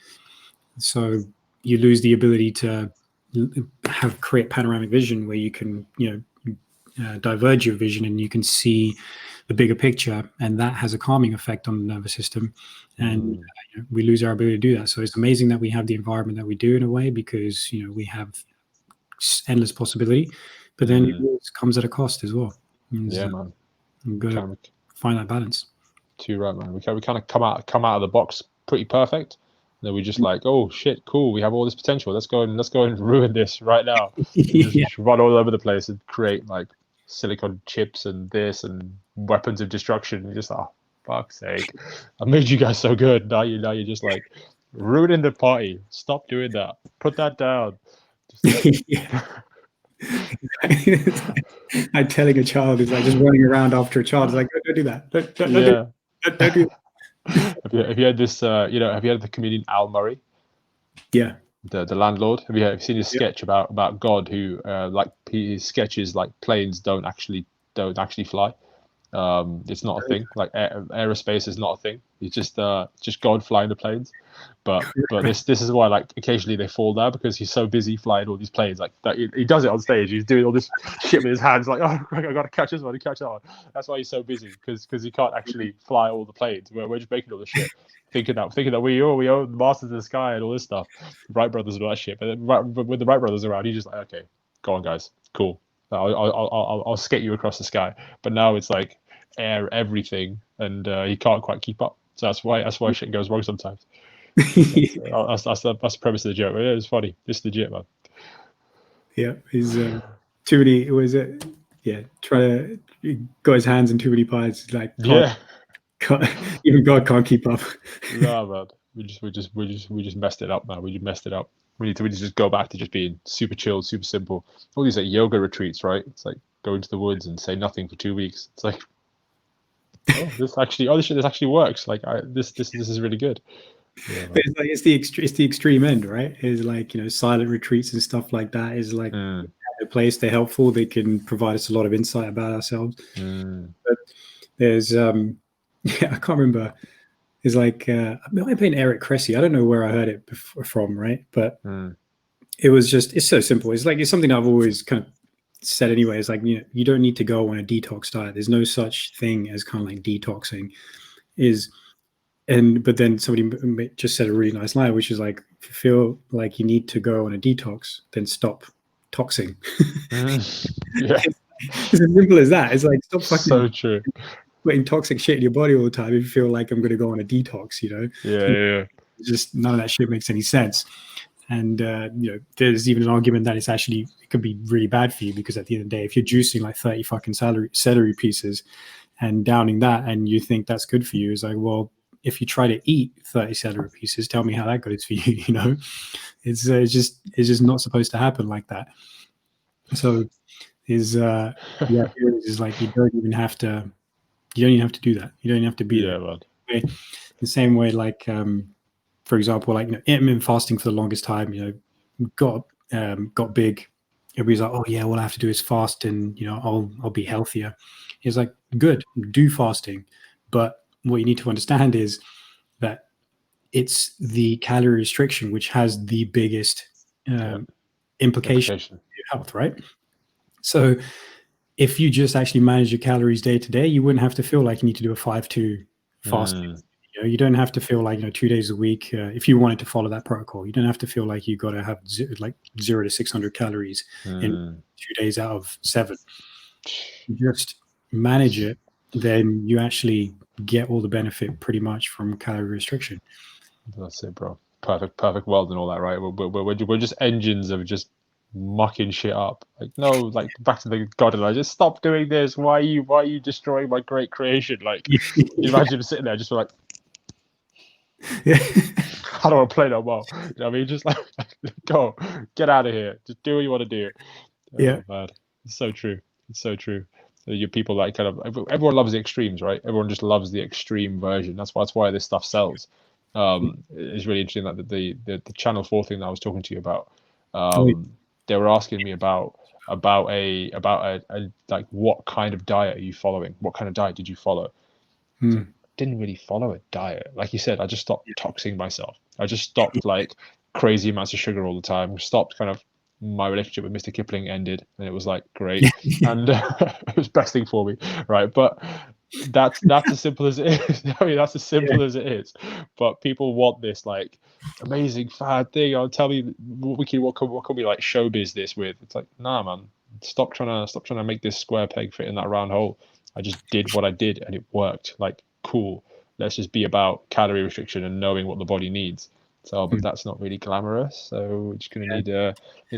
So you lose the ability to create panoramic vision, where you can diverge your vision and you can see the bigger picture, and that has a calming effect on the nervous system. And we lose our ability to do that. So it's amazing that we have the environment that we do, in a way, because we have endless possibility, but then it always comes at a cost as well. Man, we've got to find that balance. Too right, man. We kind of come out of the box pretty perfect. Then we just like, oh shit, cool, we have all this potential. Let's go and ruin this right now. Just run all over the place and create like silicon chips and this and weapons of destruction. You're just, oh, fuck's sake, I made you guys so good. Now you're just like ruining the party. Stop doing that. Put that down. Like telling a child is like just running around after a child. It's like, don't do that. Don't do that. Have you had this? Have you had the comedian Al Murray? Yeah. The landlord. Have you seen his sketch about God, who his sketches, like, planes don't actually fly. It's not a thing. Like, aerospace is not a thing. It's just God flying the planes. But this is why, like, occasionally they fall down, because he's so busy flying all these planes. Like, that he does it on stage. He's doing all this shit with his hands. Like, oh, I gotta catch this one, catch that one. That's why he's so busy, because he can't actually fly all the planes. We're just making all the shit, thinking that we own the masters of the sky and all this stuff, Wright brothers and all that shit. But then, with the Wright brothers around, he's just like, okay, go on, guys, cool. I'll skate you across the sky. But now it's like air everything, and he can't quite keep up. So that's why shit goes wrong sometimes. That's the premise of the joke. It's funny. It's legit, man. Yeah, he's too many. Was it? Yeah, try to got his hands in too many pies. Like, even God can't keep up. Nah, man. We just messed it up, man. We just messed it up. We need to just go back to just being super chilled, super simple. All these like yoga retreats, right? It's like go into the woods and say nothing for 2 weeks. It's like, this actually works. Like, this is really good. Yeah, but it's like it's the extreme end, right? It's like, silent retreats and stuff like that is like a place. They're helpful. They can provide us a lot of insight about ourselves. But there's I can't remember. It's like it might have been Eric Cressy. I don't know where I heard it from, right? But it was it's so simple. It's like, it's something I've always kind of said anyway. It's like, you don't need to go on a detox diet. There's no such thing as kind of like detoxing. But then somebody just said a really nice line, which is like, if you feel like you need to go on a detox, then stop toxing. Yeah. It's as simple as that. It's like, stop fucking so true. putting toxic shit in your body all the time if you feel like I'm going to go on a detox, Yeah. Just none of that shit makes any sense. And there's even an argument that it could be really bad for you, because at the end of the day, if you're juicing like 30 fucking celery pieces and downing that, and you think that's good for you, it's like, well, if you try to eat 30 celery pieces, tell me how that goes for you. You know, it's just not supposed to happen like that. So is the idea is like you don't even have to do that. You don't even have to be there. Man. The same way, like for example, like, you know, intermittent fasting for the longest time, you know, got big. Everybody's like, oh yeah, all I have to do is fast, and you know, I'll be healthier. It's like, good, do fasting, but what you need to understand is that it's the calorie restriction which has the biggest implication for your health, right? So if you just actually manage your calories day to day, you wouldn't have to feel like you need to do a 5-2 fasting. You know, you don't have to feel like, you know, 2 days a week. If you wanted to follow that protocol, you don't have to feel like you got to have 0 to 600 calories in 2 days out of 7. You just manage it, then you actually get all the benefit pretty much from calorie restriction. That's it, bro. Perfect world and all that, right? We're just engines of just mucking shit up. Like, no, like, back to the god, and I just stop doing this. Why are you destroying my great creation? Like, you imagine sitting there just like, I don't want to play no more. You know what I mean? Just like, go, get out of here. Just do what you want to do. Yeah, man. It's so true. It's so true. You people like kind of, everyone loves the extremes, right? Everyone just loves the extreme version. That's why this stuff sells. It's really interesting that the Channel 4 thing that I was talking to you about. They were asking me about a like, what kind of diet are you following? What kind of diet did you follow? I didn't really follow a diet. Like you said, I just stopped toxing myself. I just stopped like crazy amounts of sugar all the time. Stopped kind of, my relationship with Mr. Kipling ended, and it was like great, and it was best thing for me, right? But that's as simple as it is. I mean, that's as simple as it is. But people want this like amazing fad thing. I'll tell me what can we like showbiz this with? It's like, nah, man, stop trying to make this square peg fit in that round hole. I just did what I did, and it worked. Like, cool. Let's just be about calorie restriction and knowing what the body needs. So, but that's not really glamorous. So we're just gonna need a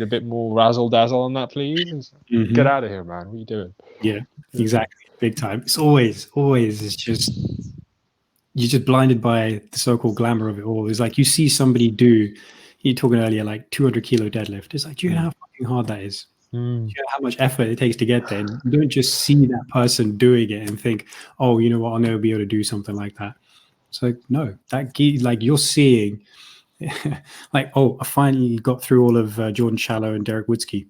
bit more razzle dazzle on that, please. Get out of here, man. What are you doing? Yeah, exactly. Big time. It's always. It's just, you're just blinded by the so-called glamour of it all. It's like you see somebody do. You were talking earlier, like 200 kilo deadlift. It's like, do you know how fucking hard that is? Do you know how much effort it takes to get there? And you don't just see that person doing it and think, oh, you know what, I'll never be able to do something like that. It's like, no, like you're seeing, like, oh, I finally got through all of Jordan Shallow and Derek Woodsky.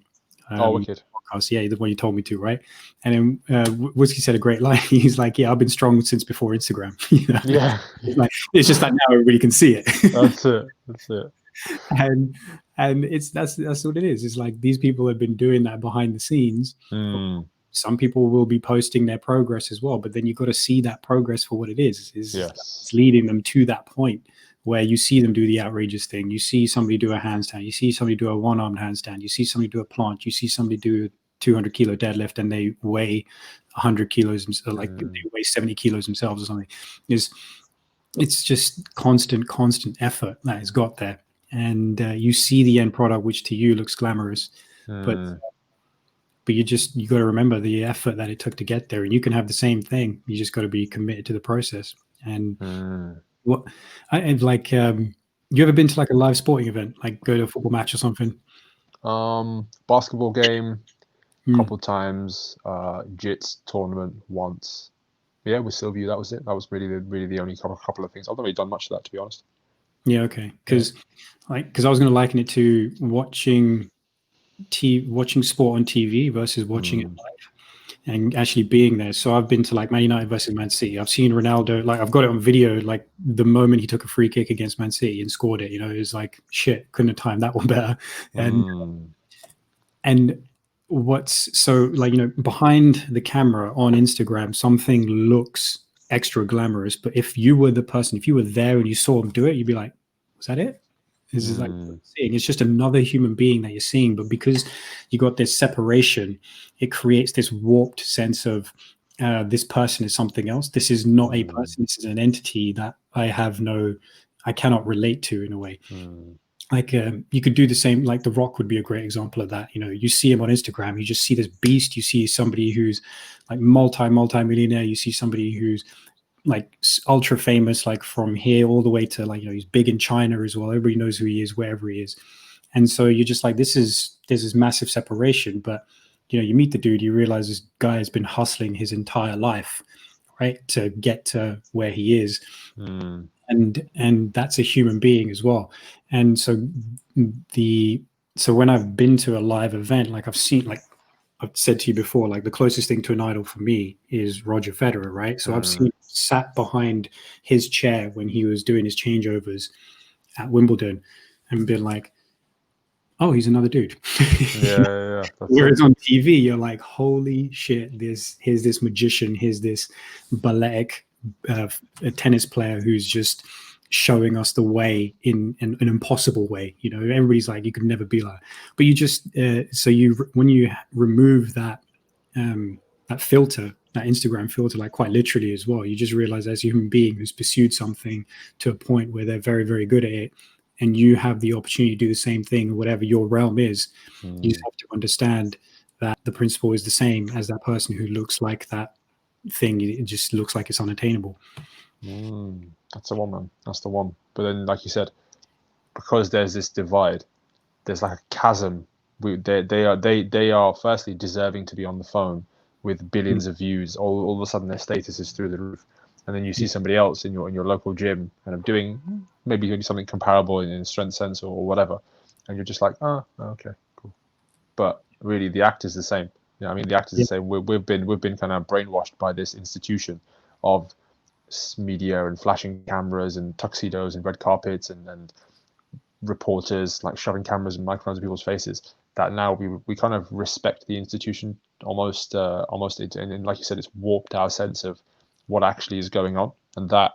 Wicked. Podcast. Yeah, the one you told me to, right? And then Woodsky said a great line. He's like, yeah, I've been strong since before Instagram. You know? Yeah. It's just like now everybody can see it. That's it. And that's what it is. It's like these people have been doing that behind the scenes. Some people will be posting their progress as well, but then you've got to see that progress for what it is. It's leading them to that point where you see them do the outrageous thing. You see somebody do a handstand. You see somebody do a one-armed handstand. You see somebody do a planche. You see somebody do a 200 kilo deadlift, and they weigh 100 kilos, like they weigh 70 kilos themselves or something. It's just constant effort that has got there. And you see the end product, which to you looks glamorous, but you got to remember the effort that it took to get there. And you can have the same thing. You just got to be committed to the process. And you ever been to like a live sporting event, like go to a football match or something? Basketball game a couple times, jits tournament once. Yeah, with Sylvia, that was it. That was really the only couple of things. I've not really done much of that, to be honest. Yeah, okay. Because I was going to liken it to watching sport on TV versus watching it live and actually being there. So I've been to like Man United versus Man City. I've seen Ronaldo, like I've got it on video, like the moment he took a free kick against Man City and scored it, you know, it was like, shit, couldn't have timed that one better. And what's so, like, you know, behind the camera on Instagram, something looks extra glamorous, but if you were the person, if you were there and you saw him do it, you'd be like, was that it? This is like seeing, it's just another human being that you're seeing, but because you got this separation, it creates this warped sense of this person is something else. This is not a person. This is an entity that I cannot relate to in a way. you could do the same. Like The Rock would be a great example of that. You see him on Instagram, you just see this beast. You see somebody who's like multi-millionaire. You see somebody who's like ultra famous, like from here all the way to like, he's big in China as well. Everybody knows who he is, wherever he is. And so you're just like, there's this massive separation. But you meet the dude, you realize this guy has been hustling his entire life, right, to get to where he is. And that's a human being as well. And so when I've been to a live event, like I've seen, like I've said to you before, like the closest thing to an idol for me is Roger Federer, right? So I've seen sat behind his chair when he was doing his changeovers at Wimbledon and been like, oh, he's another dude. Yeah. Whereas on TV, you're like, holy shit, here's this magician, here's this balletic a tennis player who's just showing us the way in an impossible way. Everybody's like, you could never be like, but you just when you remove that filter, that Instagram filter, like quite literally as well, you just realize as a human being who's pursued something to a point where they're very, very good at it, and you have the opportunity to do the same thing, whatever your realm is, you just have to understand that the principle is the same as that person who looks like that thing. It just looks like it's unattainable. That's the one, man. That's the one. But then, like you said, because there's this divide, there's like a chasm. They are firstly deserving to be on the phone with billions of views. All of a sudden, their status is through the roof. And then you see somebody else in your local gym kind of doing maybe something comparable in strength sense or whatever, and you're just like, oh, okay, cool. But really, the act is the same. The act is the same. We've been kind of brainwashed by this institution of media and flashing cameras and tuxedos and red carpets and reporters like shoving cameras and microphones in people's faces, that now we kind of respect the institution almost and like you said, it's warped our sense of what actually is going on, and that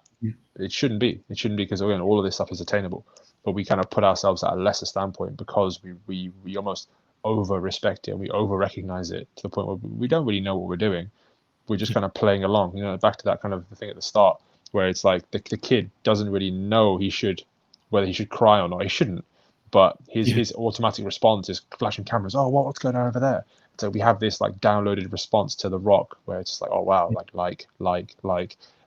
it shouldn't be because again, all of this stuff is attainable, but we kind of put ourselves at a lesser standpoint because we almost over respect it and we over recognize it to the point where we don't really know what we're doing. We're just kind of playing along, back to that kind of thing at the start where it's like the kid doesn't really know whether he should cry or not. He shouldn't, but his automatic response is flashing cameras. Oh, what's going on over there? So we have this like downloaded response to The Rock where it's just like, oh wow, like,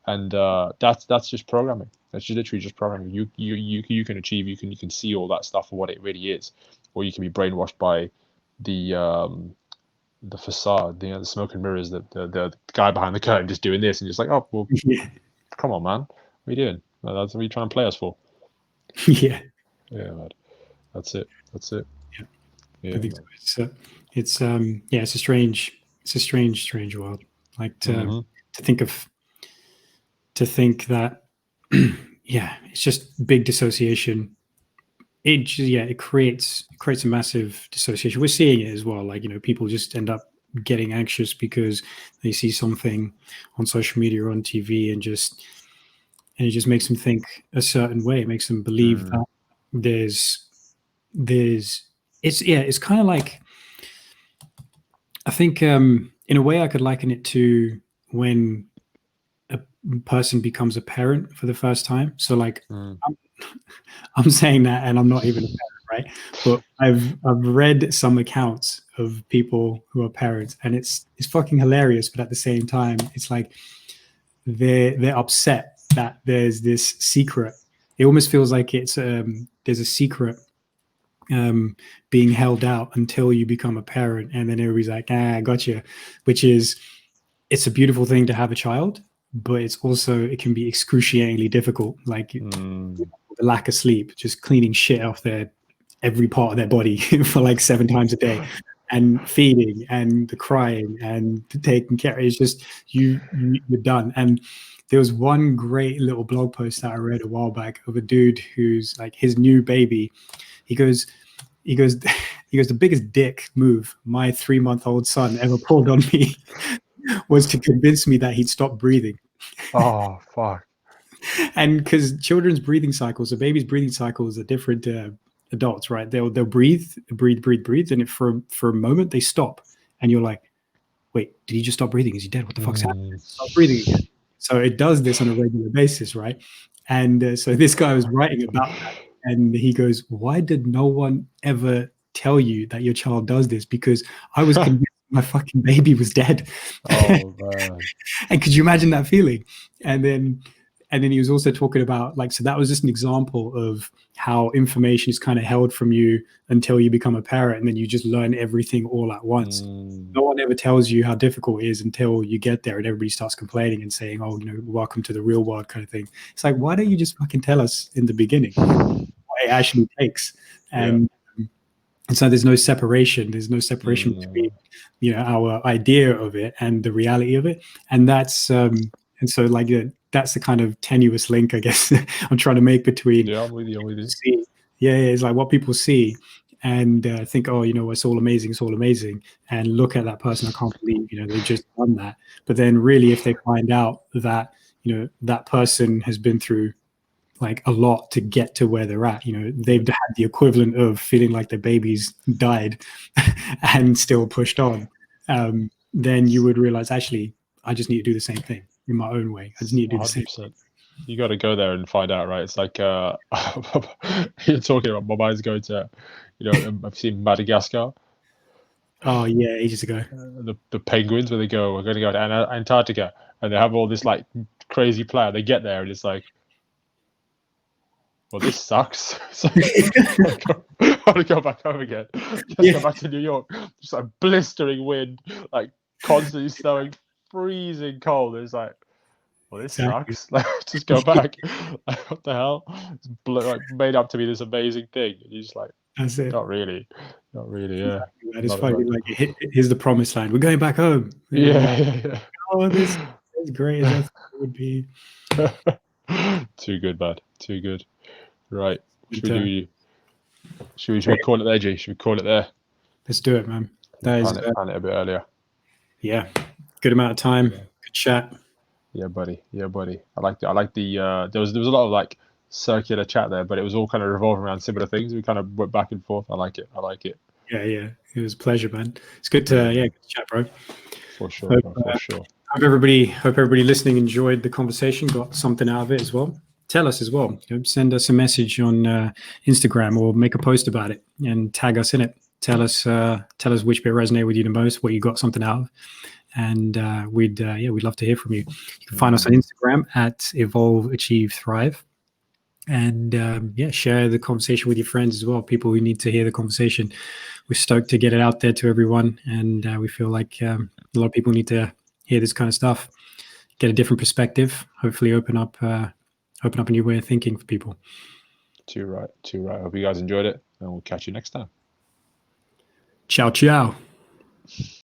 and that's just programming. That's just literally just programming. You can achieve, you can see all that stuff for what it really is, or you can be brainwashed by the facade, the smoke and mirrors, the guy behind the curtain just doing this, and just like, oh well, come on, man, what are you doing? That's what you trying to play us for. Yeah, man. That's it. I think so. It's a strange world. Like to think that it's just big dissociation. It creates a massive dissociation. We're seeing it as well. Like, people just end up getting anxious because they see something on social media or on TV and it just makes them think a certain way. It makes them believe that it's kind of like, I think in a way I could liken it to when a person becomes a parent for the first time. So like I'm saying that and I'm not even a parent, right? But I've read some accounts of people who are parents and it's fucking hilarious, but at the same time it's like they're upset that there's this secret. It almost feels like it's there's a secret being held out until you become a parent, and then everybody's like, I got you. Which is, it's a beautiful thing to have a child, but it can be excruciatingly difficult. Like the lack of sleep, just cleaning shit off every part of their body for like 7 times a day, and feeding and the crying and taking care. It's just you're done. And there was one great little blog post that I read a while back of a dude who's like, his new baby. He goes, the biggest dick move my 3-month-old son ever pulled on me was to convince me that he'd stop breathing. Oh, fuck. And because children's breathing cycles, a baby's breathing cycles are different to adults, right? They'll breathe, and for a moment they stop, and you're like, wait, did he just stop breathing? Is he dead? What the fuck's happening? Stop breathing again. So it does this on a regular basis, right? And so this guy was writing about that, And he goes, why did no one ever tell you that your child does this? Because I was convinced my fucking baby was dead. Oh man. And could you imagine that feeling? And then he was also talking about, like, so that was just an example of how information is kind of held from you until you become a parent, and then you just learn everything all at once. No one ever tells you how difficult it is until you get there, and everybody starts complaining and saying, oh, you know, welcome to the real world kind of thing. It's like, why don't you just fucking tell us in the beginning what it actually takes? And so there's no separation. There's no separation between, you know, our idea of it and the reality of it. And that's and so, like, that's the kind of tenuous link, I guess, I'm trying to make between. Yeah, I'm with you. See, it's like what people see and think, oh, you know, it's all amazing, and look at that person, I can't believe, you know, they've just done that. But then really, if they find out that, you know, that person has been through like a lot to get to where they're at, you know, they've had the equivalent of feeling like their babies died and still pushed on, then you would realize, actually, I just need to do the same thing in my own way. I just need to do the same thing. You got to go there and find out, right? It's like you're talking about, my mind's going to, you know, I've seen Madagascar. Oh yeah, ages ago. The penguins, where they go, we're going to go to Antarctica, and they have all this like crazy plan. They get there and it's like, well, this sucks. So I want to go back home again. Just go back to New York. Just like blistering wind, like constantly snowing, freezing cold. It's like, well, this sucks. Like, just go back. Like, what the hell? It's like made up to be this amazing thing. And you're just like, that's it. Not really. Yeah. Exactly. It's funny. Like, here's the promised land. We're going back home. Yeah. Oh, this is great as that would be. Too good, bud. Too good. Right. Should we call it there, G? Should we call it there? Let's do it, man. That is plan it a bit earlier. Yeah. Good amount of time. Good chat. Yeah, buddy. I like the there was a lot of like circular chat there, but it was all kind of revolving around similar things. We kind of went back and forth. I like it. Yeah. It was a pleasure, man. It's good to good to chat, bro. For sure. Hope everybody listening enjoyed the conversation, got something out of it as well. Tell us as well. You know, send us a message on Instagram or make a post about it and tag us in it. Tell us which bit resonated with you the most, what you got something out of, and we'd love to hear from you. You can find us on Instagram at Evolve, Achieve, Thrive, and share the conversation with your friends as well. People who need to hear the conversation. We're stoked to get it out there to everyone, and we feel like a lot of people need to hear this kind of stuff, get a different perspective, hopefully open up a new way of thinking for people. Too right. Hope you guys enjoyed it, and we'll catch you next time. Ciao.